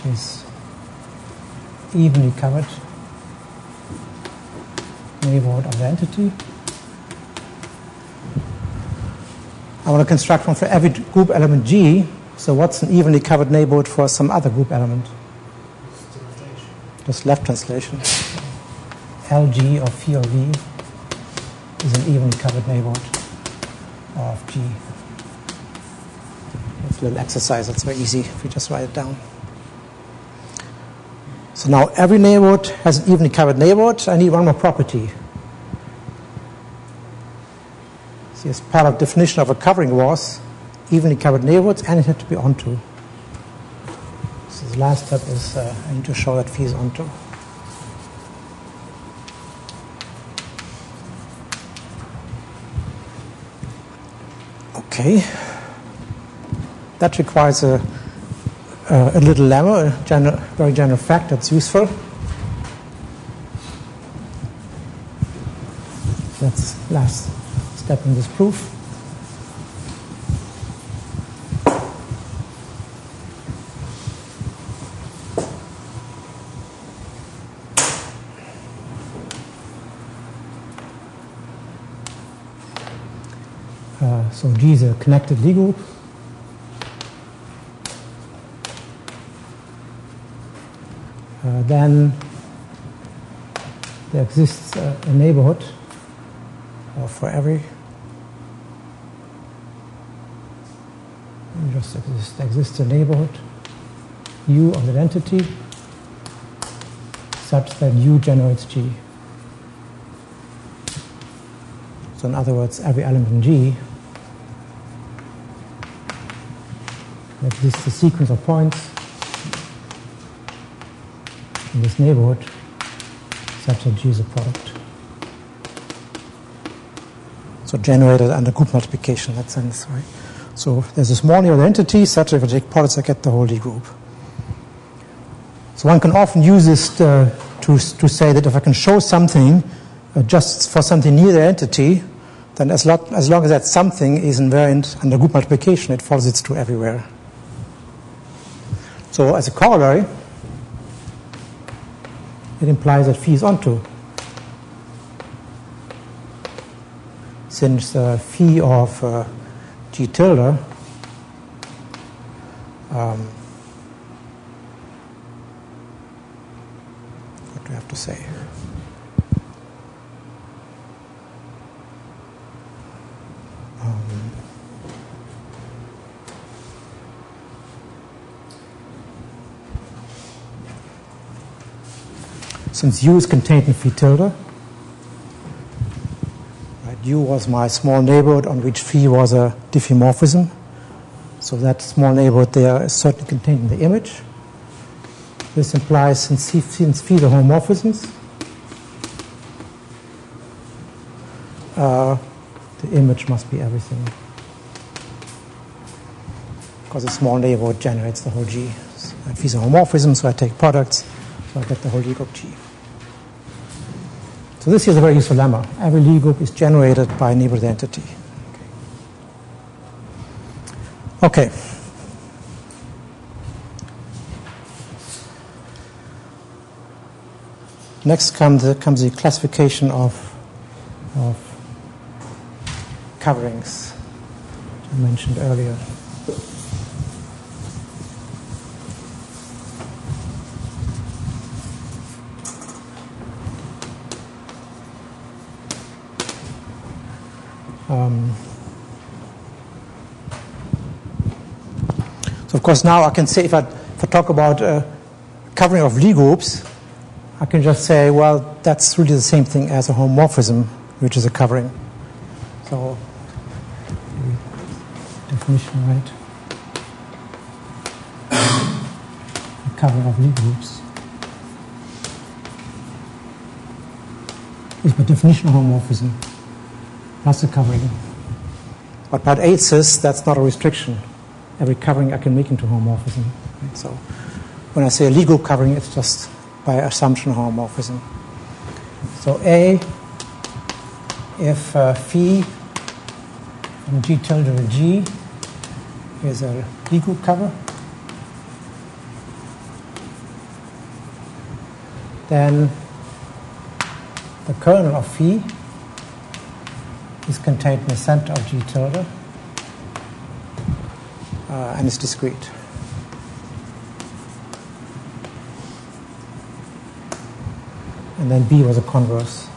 S1: is evenly covered neighborhood of the entity. I want to construct one for every group element G. So what's an evenly covered neighborhood for some other group element? Just left translation. LG of phi of V is an evenly covered neighborhood of G. It's a little exercise, that's very easy if we just write it down. So now every neighborhood has an evenly covered neighborhood. I need one more property. See, as part of the definition of a covering was evenly covered neighborhoods, and it had to be onto. So the last step is I need to show that phi is onto. Okay. That requires a little lemma, a very general fact that's useful. That's the last step in this proof. So G is a connected Lie group. Then there exists a neighborhood for every. Just exists a neighborhood U of that entity such that U generates G. So in other words, every element in G exists a sequence of points in this neighborhood such that G is a product. So generated under group multiplication in that sense, right? So there's a small neighborhood entity such that if I take products, I get the whole Lie group. So one can often use this to say that if I can show something just for something near the entity, then as long as that something is invariant under group multiplication, it follows it's true everywhere. So as a corollary, it implies that phi is onto. Since phi of G tilde what do I have to say? Since U is contained in phi tilde, right, U was my small neighborhood on which phi was a diffeomorphism. So that small neighborhood there is certainly contained in the image. This implies since phi are homomorphisms, the image must be everything. Because the small neighborhood generates the whole G. And phi is a homomorphism, so I take products, so I get the whole Lie group G. So this is a very useful lemma. Every Lie group is generated by a neighborhood entity. Okay. Next comes the classification of coverings, which I mentioned earlier. So of course now I can say if I talk about covering of Lie groups, I can just say, well, that's really the same thing as a homomorphism, which is a covering. So definition, right? The covering of Lie groups is by definition a homomorphism. That's the covering. But part 8 says that's not a restriction. Every covering I can make into homomorphism. Right? So when I say a Lie group covering, it's just by assumption homomorphism. So A, if phi from G tilde to G is a Lie group cover, then the kernel of phi is contained in the center of G tilde and is discrete. And then B was a converse.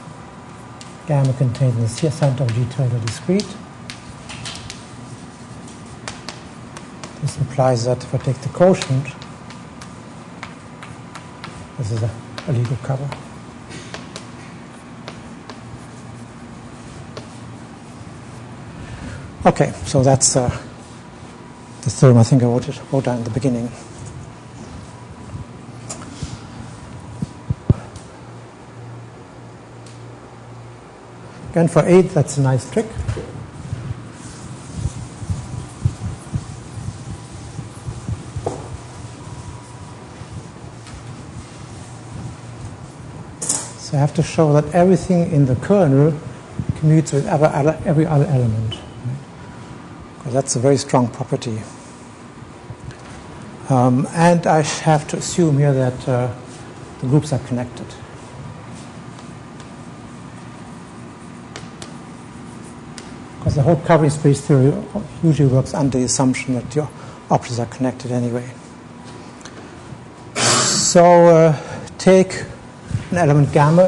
S1: Gamma contained in the center of G tilde discrete. This implies that if I take the quotient, this is a Lie group cover. Okay, so that's the theorem I think I wrote down in the beginning. Again, for 8, that's a nice trick. So I have to show that everything in the kernel commutes with every other element. Because that's a very strong property. And I have to assume here that the groups are connected. Because the whole covering space theory usually works under the assumption that your operators are connected anyway. So take an element gamma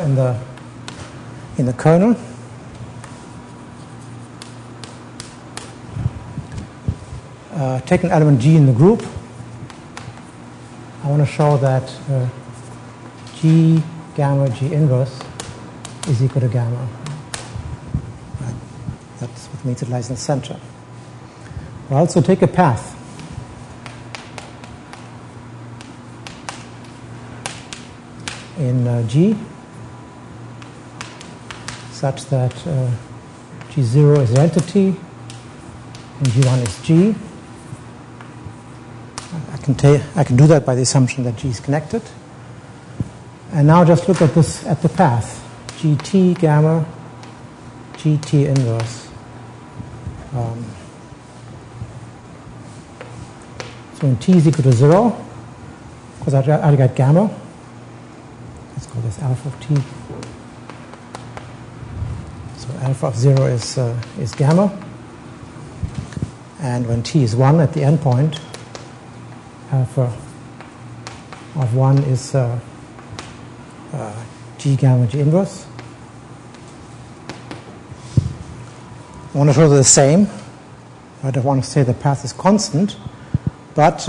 S1: in the kernel. Take an element G in the group. I want to show that G gamma G inverse is equal to gamma. Right. That's what means it lies in the center. Well, so take a path. In G such that G0 is identity and G1 is G. I can do that by the assumption that G is connected. And now just look at this at the path. GT gamma, GT inverse. So when T is equal to 0, because I got gamma, let's call this alpha of T. So alpha of 0 is gamma. And when T is 1 at the endpoint, alpha of 1 is G gamma G inverse. I want to show the same. I don't want to say the path is constant, but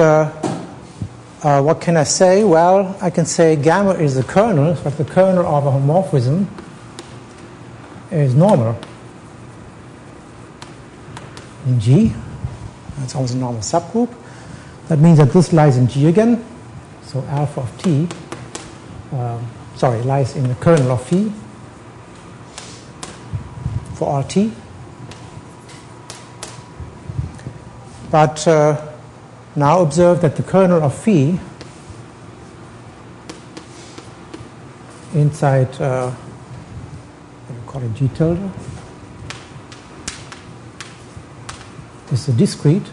S1: what can I say? Well, I can say gamma is the kernel, but the kernel of a homomorphism is normal in G. It's always a normal subgroup. That means that this lies in G again. So alpha of T, lies in the kernel of phi for RT. But now observe that the kernel of phi inside, what do you call it, G tilde, is a discrete.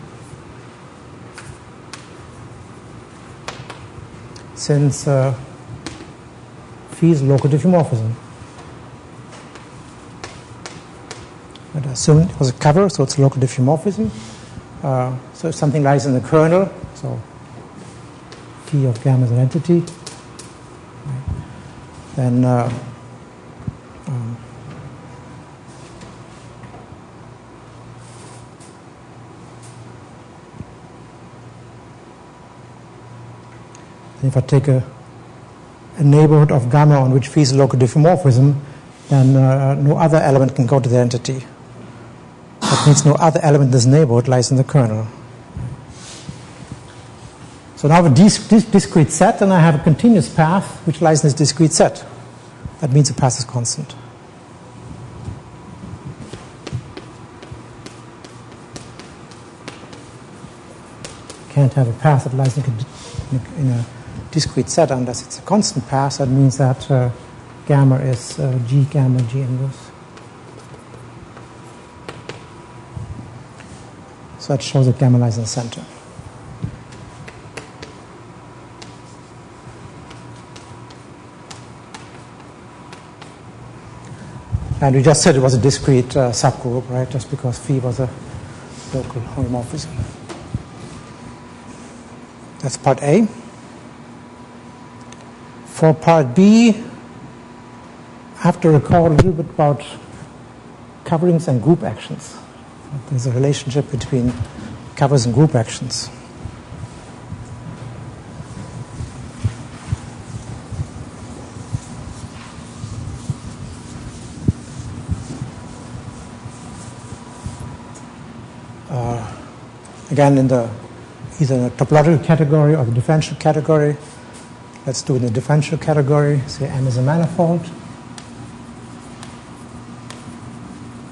S1: Since phi is local diffeomorphism. But I assumed it was a cover, so it's local diffeomorphism. So if something lies in the kernel, so phi of gamma is an entity, then if I take a neighborhood of gamma on which phi is a local diffeomorphism, then no other element can go to the entity. That means no other element in this neighborhood lies in the kernel. So now I have a discrete set, and I have a continuous path which lies in this discrete set. That means the path is constant. Can't have a path that lies in a discrete set unless it's a constant path. That means that gamma is G gamma G inverse. So that shows that gamma lies in the center. And we just said it was a discrete subgroup, right? Just because phi was a local homomorphism. That's part A. For part B, I have to recall a little bit about coverings and group actions. There's a relationship between covers and group actions. Again, in the either the topological category or the differential category. Let's do it in the differential category. Say M is a manifold.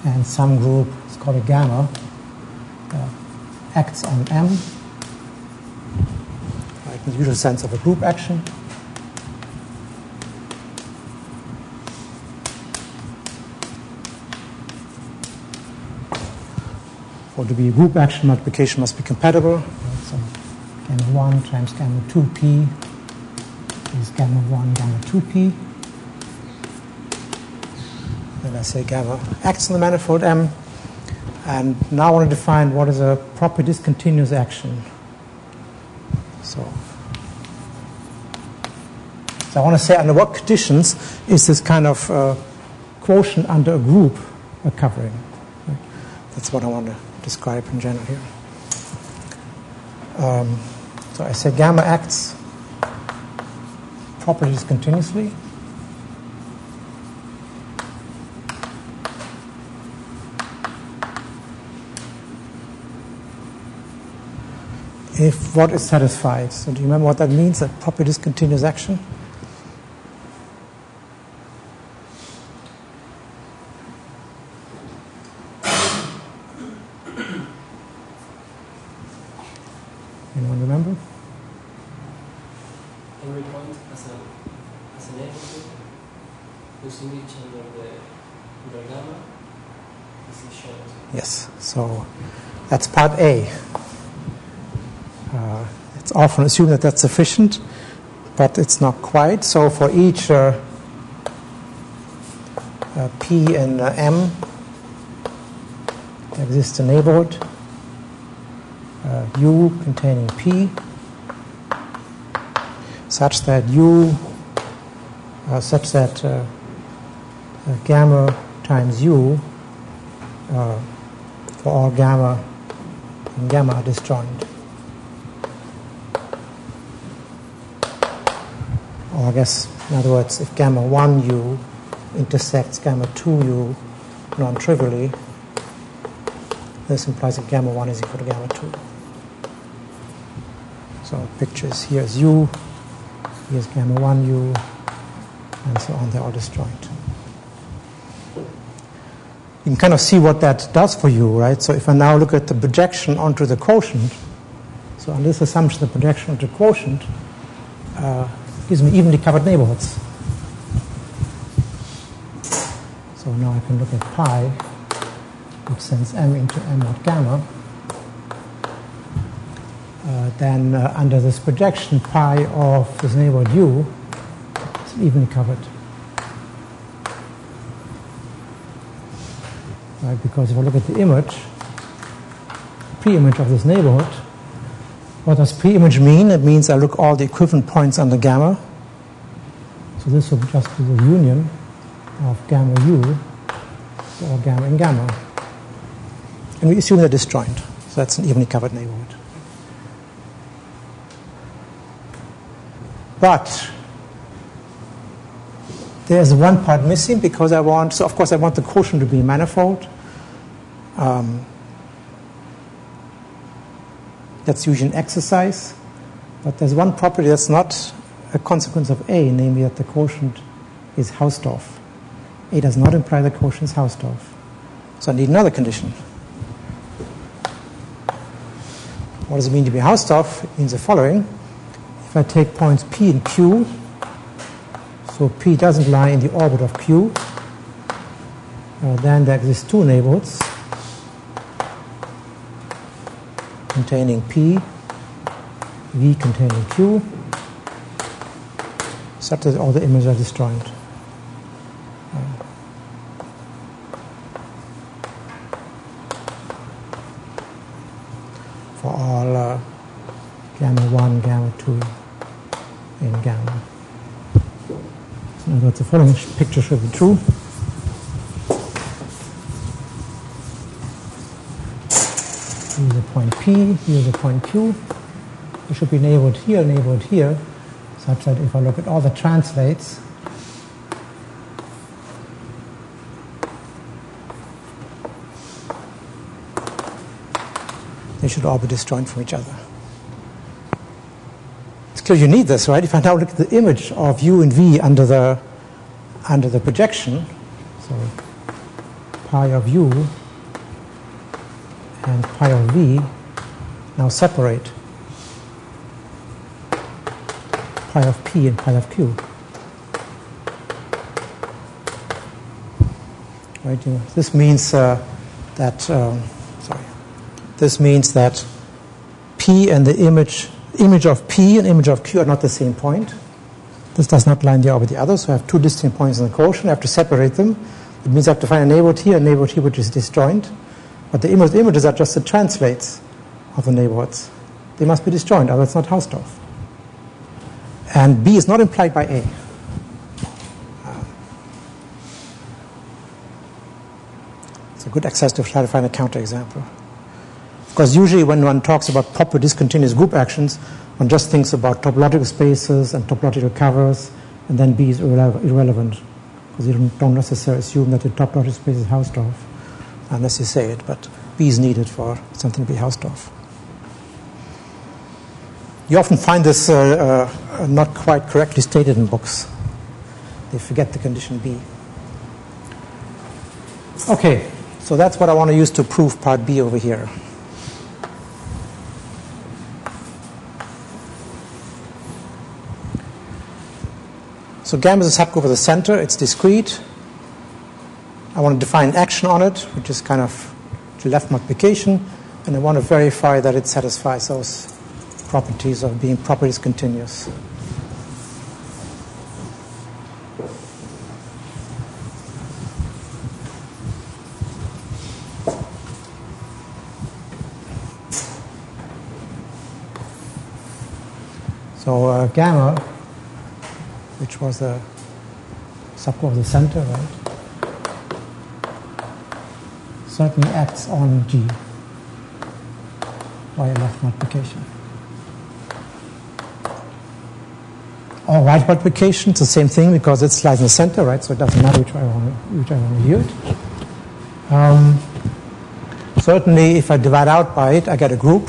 S1: And some group, let's call it gamma, acts on M. Right, in the usual sense of a group action. For to be a group action, multiplication must be compatible. Right, so gamma 1 times gamma 2p is gamma 1 gamma 2p. Then I say gamma acts on the manifold M. And now I want to define what is a proper discontinuous action. So I want to say under what conditions is this kind of quotient under a group covering. Right? That's what I want to describe in general here. So I say gamma acts properly discontinuously. If what is satisfied. So do you remember what that means, a proper discontinuous action? Anyone remember?
S2: Every point as a negative whose image under gamma is shown.
S1: Yes, so that's part A. It's often assumed that that's sufficient, but it's not quite. So for each P and M, there exists a neighborhood U containing P, such that gamma times U for all gamma and gamma are disjoint. Or I guess, in other words, if gamma 1U intersects gamma 2U non-trivially, this implies that gamma 1 is equal to gamma 2. So pictures, here's U, here's gamma 1U, and so on, they're all disjoint. You can kind of see what that does for you, right? So if I now look at the projection onto the quotient, so on this assumption, the projection onto the quotient gives me evenly covered neighborhoods. So now I can look at pi, which sends M into M naught gamma. Then under this projection, pi of this neighborhood U is evenly covered. Right, because if I look at the image, pre-image of this neighborhood, what does pre-image mean? It means I look all the equivalent points under gamma. So this would just be the union of gamma U to all gamma and gamma. And we assume they're disjoint. So that's an evenly covered neighborhood. But there's one part missing because of course I want the quotient to be manifold. That's usually an exercise, but there's one property that's not a consequence of A, namely that the quotient is Hausdorff. A does not imply the quotient is Hausdorff. So I need another condition. What does it mean to be Hausdorff? It means the following. If I take points P and Q, so P doesn't lie in the orbit of Q, then there exist two neighborhoods containing P, V containing Q, such that all the images are disjoint. For all gamma 1, gamma 2, and gamma. So in other words, the following picture should be true. Here's a point P, here's a point Q. There should be neighborhood here, such that if I look at all the translates, they should all be disjoint from each other. It's clear you need this, right? If I now look at the image of U and V under the projection, so pi of U and pi of V now separate pi of P and pi of Q. Right? This means this means that P and the image of P and image of Q are not the same point. This does not lie in the orbit of the other, so I have two distinct points in the quotient. I have to separate them. It means I have to find a neighborhood here which is disjoint. But the images are just the translates of the neighborhoods. They must be disjoint, otherwise it's not Hausdorff. And B is not implied by A. It's a good exercise to try to find a counterexample. Because usually when one talks about proper discontinuous group actions, one just thinks about topological spaces and topological covers, and then B is irrelevant. Because you don't necessarily assume that the topological space is Hausdorff, unless you say it, but B is needed for something to be Hausdorff. You often find this not quite correctly stated in books. They forget the condition B. Okay, so that's what I want to use to prove part B over here. So gamma is a subgroup of the center. It's discrete. I want to define action on it, which is kind of the left multiplication, and I want to verify that it satisfies those properties of being properly discontinuous. So gamma, which was the subgroup of the center, right, certainly acts on G by a left multiplication. Or right multiplication, it's the same thing because it lies in the center, right? So it doesn't matter which way I want to view it. Certainly, if I divide out by it, I get a group.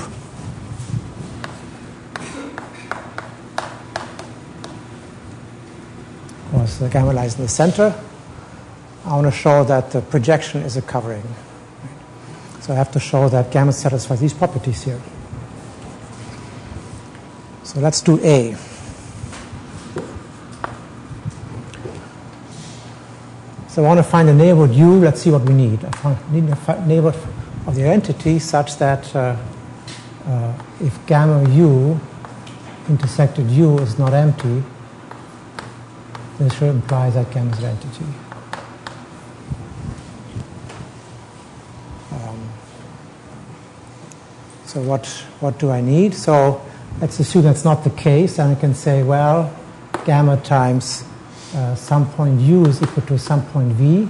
S1: Of course, the gamma lies in the center. I want to show that the projection is a covering. Right? So I have to show that gamma satisfies these properties here. So let's do A. So I want to find a neighborhood U. Let's see what we need. I need a neighborhood of the identity such that if gamma U intersected U is not empty, this should imply that gamma is an entity. So what do I need? So let's assume that's not the case, and I can say, well, gamma times some point U is equal to some point V.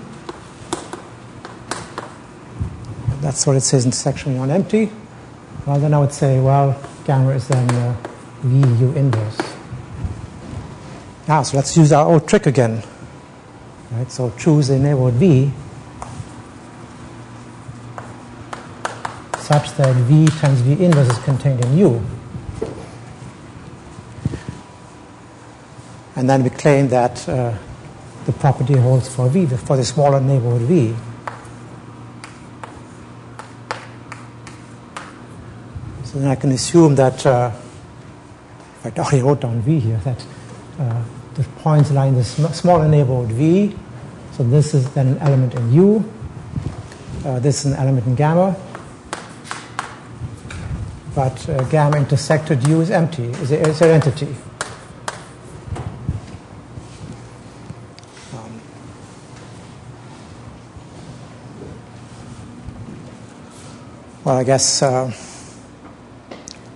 S1: That's what it says intersection on empty. Well, then I would say, well, gamma is then V U inverse. So let's use our old trick again. Right? So choose a neighborhood V such that V times V inverse is contained in U. And then we claim that the property holds for V, for the smaller neighborhood V. So then I can assume that, I already wrote down V here, that the points lie in the smaller neighborhood V. So this is then an element in U. This is an element in gamma. But gamma intersected U is empty, is an entity. Well, I guess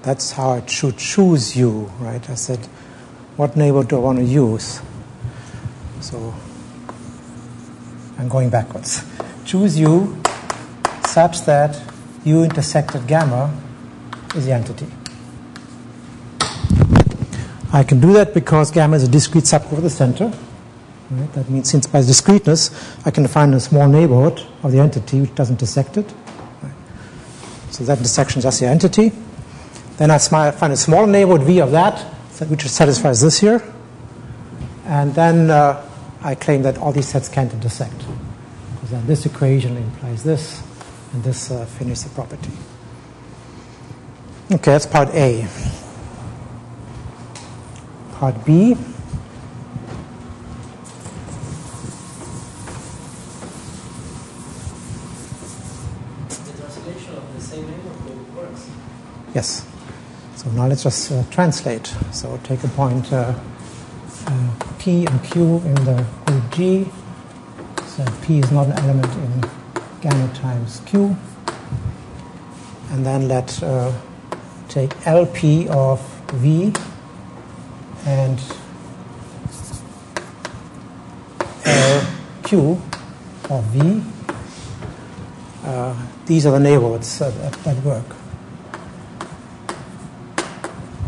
S1: that's how I should choose U, right? I said, what neighborhood do I want to use? So I'm going backwards. Choose U such that U intersected gamma is the entity. I can do that because gamma is a discrete subgroup of the center. Right? That means since by discreteness, I can define a small neighborhood of the entity which doesn't intersect it. So that intersection is just the entity. Then I find a small neighborhood V of that, which satisfies this here. And then I claim that all these sets can't intersect. Because then this equation implies this, and this finishes the property. Okay, that's part A. Part B. Yes. So now let's just translate. So take a point P and Q in the group G. So P is not an element in gamma times Q. And then let take LP of V and LQ of V. These are the neighborhoods that work,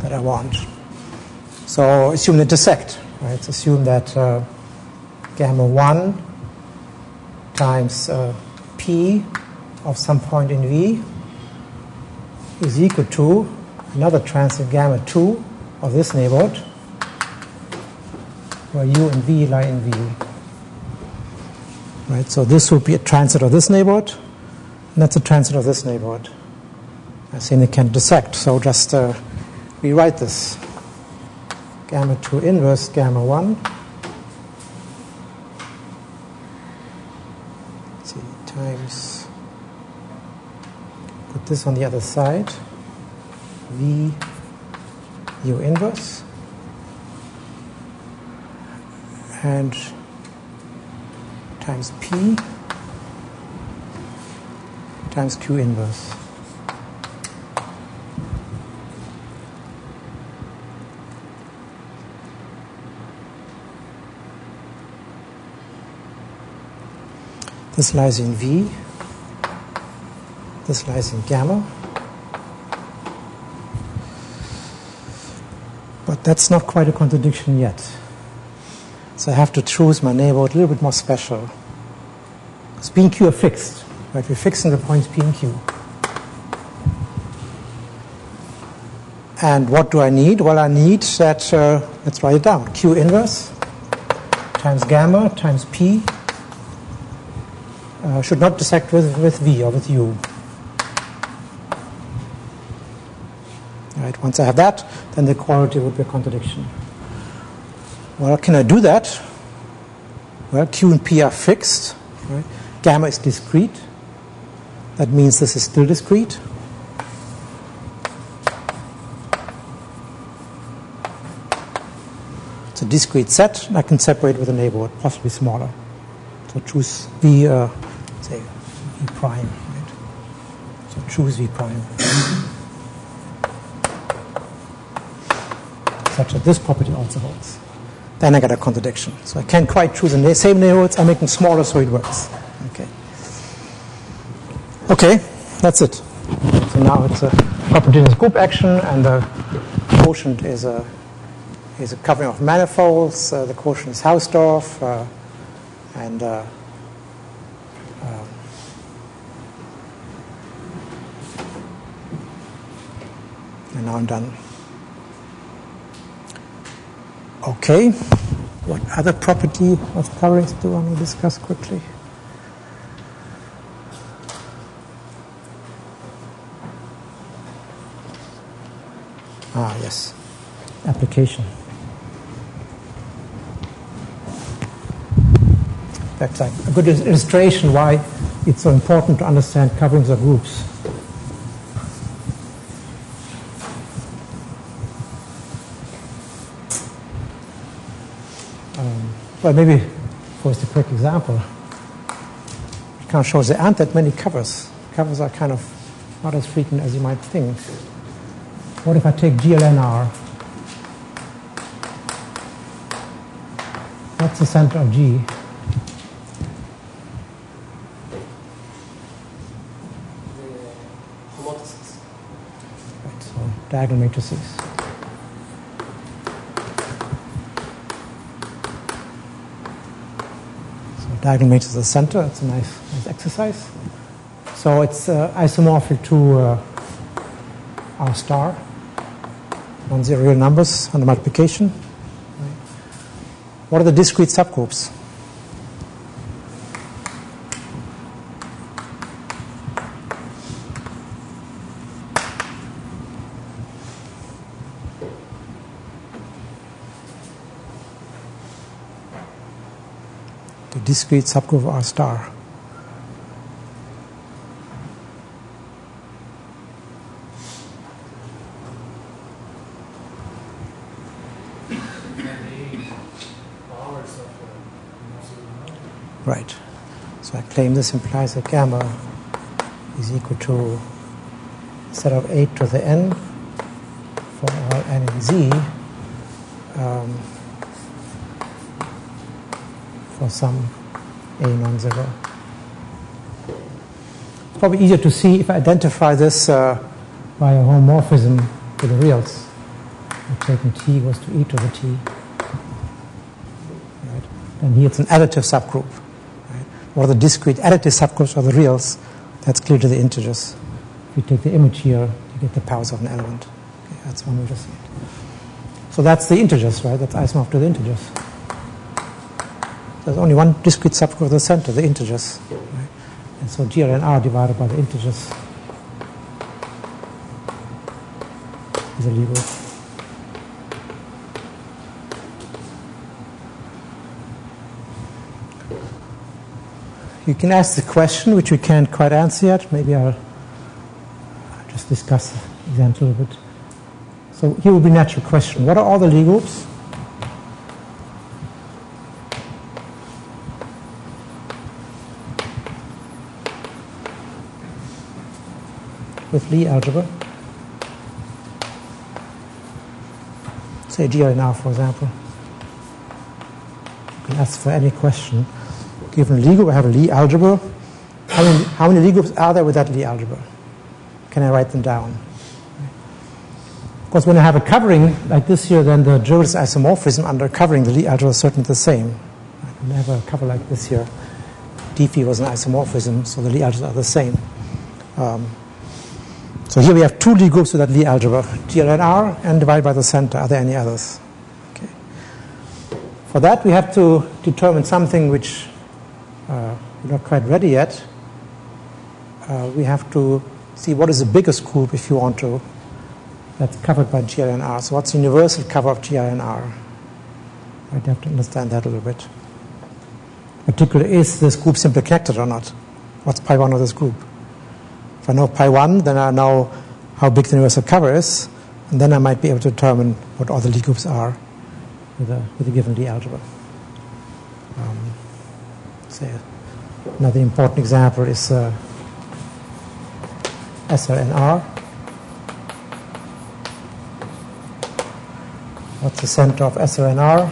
S1: that I want. So assume they intersect, right? So assume that gamma 1 times P of some point in V is equal to another transit gamma 2 of this neighborhood, where U and V lie in V. Right, so this would be a transit of this neighborhood, and that's a transit of this neighborhood. I think they can intersect, so just rewrite this. Gamma 2 inverse gamma 1. Let's see, times, put this on the other side, V U inverse, and times P times Q inverse. This lies in V, this lies in gamma. But that's not quite a contradiction yet. So I have to choose my neighborhood a little bit more special. Because P and Q are fixed. Right? We're fixing the points P and Q. And what do I need? Well, I need that, let's write it down, Q inverse times gamma times P should not intersect with V or with U. Right? Once I have that, then the equality would be a contradiction. Well, can I do that? Well, Q and P are fixed. Right? Gamma is discrete. That means this is still discrete. It's a discrete set, and I can separate with a neighborhood, possibly smaller. So choose V, say V prime. Right? So choose V prime. Such that this property also holds. Then I get a contradiction. So I can't quite choose the same neighborhoods. I'm making smaller so it works. Okay. Okay, that's it. So now it's a homogeneous group action, and the quotient is a covering of manifolds. The quotient is Hausdorff, and now I'm done. Okay, what other property of coverings do I want to discuss quickly? Ah, yes, application. That's like a good illustration why it's so important to understand coverings of groups. Well, maybe first a quick example. It kind of shows there aren't that many covers. Covers are kind of not as frequent as you might think. What if I take GLNR? What's the center of G?
S2: The homotopes.
S1: Right, so diagonal matrices. Diagonal matrix is the center. It's a nice exercise. So it's isomorphic to R star, non-zero real numbers under multiplication. Right. What are the discrete subgroups? The discrete subgroup of R star. Right. So I claim this implies that gamma is equal to set of 8 to the n for all n in Z for some A non-zero. It's probably easier to see if I identify this by a homomorphism to the reals. I've taken T equals to e to the T. Right? And here it's an additive subgroup. Right? What are the discrete additive subgroups of the reals? That's clear to the integers. If you take the image here, you get the powers of an element. Okay, that's one way to see it. So that's the integers, right? That's isomorph to the integers. There's only one discrete subgroup of the center, the integers. Right? And so GLNR divided by the integers is a Lie group. You can ask the question, which we can't quite answer yet. Maybe I'll just discuss the example a little bit. So here will be a natural question. What are all the Lie groups? With Lie algebra? Say GLNR, for example. You can ask for any question. Given Lie group, I have a Lie algebra. How many Lie groups are there with that Lie algebra? Can I write them down? Of course, when I have a covering like this here, then the Juris isomorphism under covering the Lie algebra is certainly the same. When I have a cover like this here, dphi was an isomorphism, so the Lie algebras are the same. So here we have two Lie groups with that Lie algebra, GLNR and divided by the center. Are there any others? Okay. For that, we have to determine something which we're not quite ready yet. We have to see what is the biggest group, if you want to, that's covered by GLNR. So what's the universal cover of GLNR? I'd have to understand that a little bit. Particularly, is this group simply connected or not? What's pi 1 of this group? If I know pi 1, then I know how big the universal cover is, and then I might be able to determine what all the Lie groups are with a given Lie algebra. Say another important example is SLNR. What's the center of SLNR?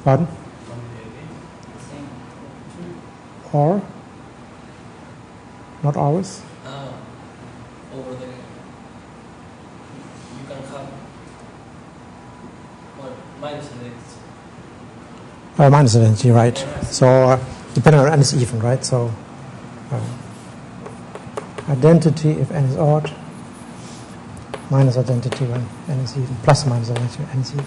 S1: Pardon? Or? Not always?
S2: Over there. You can have minus identity.
S1: Minus identity, right. So depending on n is even, right? So identity if n is odd, minus identity when n is even, plus or minus identity when n is even.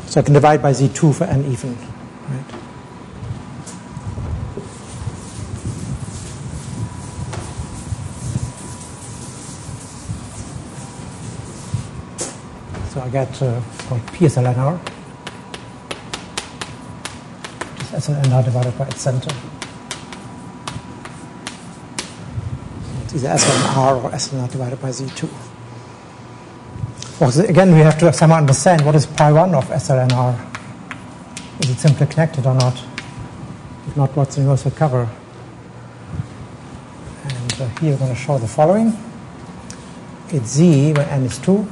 S1: So I can divide by Z2 for n even, right? So I get called PSLNR, which is SLNR divided by its center. It's either SLNR or SLNR divided by Z2. Also, again, we have to somehow understand what is pi 1 of SLNR. Is it simply connected or not? If not, what's the universal cover? And here we're going to show the following. It's Z when n is 2,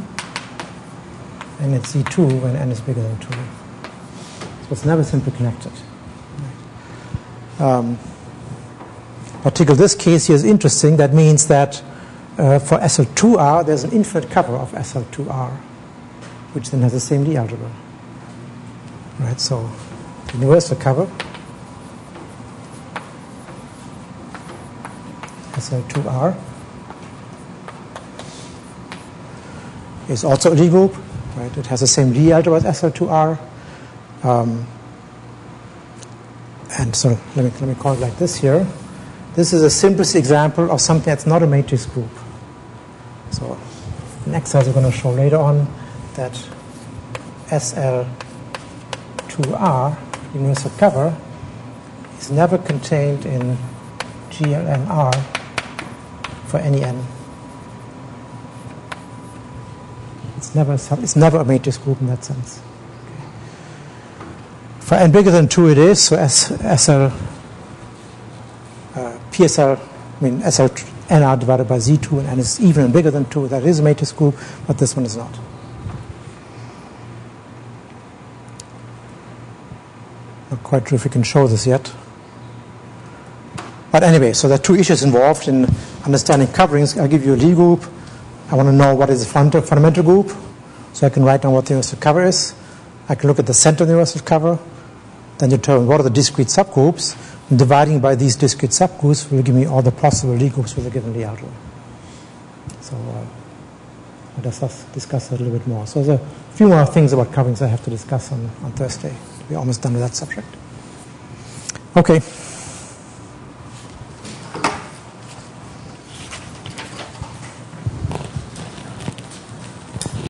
S1: and it's Z2 when n is bigger than 2. So it's never simply connected. Particularly this case here is interesting. That means that for SL2R, there's an infinite cover of SL2R, which then has the same Lie algebra. Right, so the universal cover, SL2R, is also a Lie group. Right, it has the same Lie algebra as SL2R. And so let me call it like this here. This is the simplest example of something that's not a matrix group. So in exercise we're going to show later on that SL2R, universal cover, is never contained in GLNR for any n. It's never a matrix group in that sense. Okay. For n bigger than 2 it is, so SL, PSL, SL NR divided by Z2, and n is even and bigger than 2. That is a matrix group, but this one is not. Not quite sure if we can show this yet. But anyway, so there are two issues involved in understanding coverings. I'll give you a Lie group. I want to know what is the fundamental group, so I can write down what the universal cover is. I can look at the center of the universal cover, then determine what are the discrete subgroups, and dividing by these discrete subgroups will give me all the possible Lie groups with a given Lie algebra. So let us discuss that a little bit more. So there's a few more things about coverings I have to discuss on Thursday. We're almost done with that subject. Okay.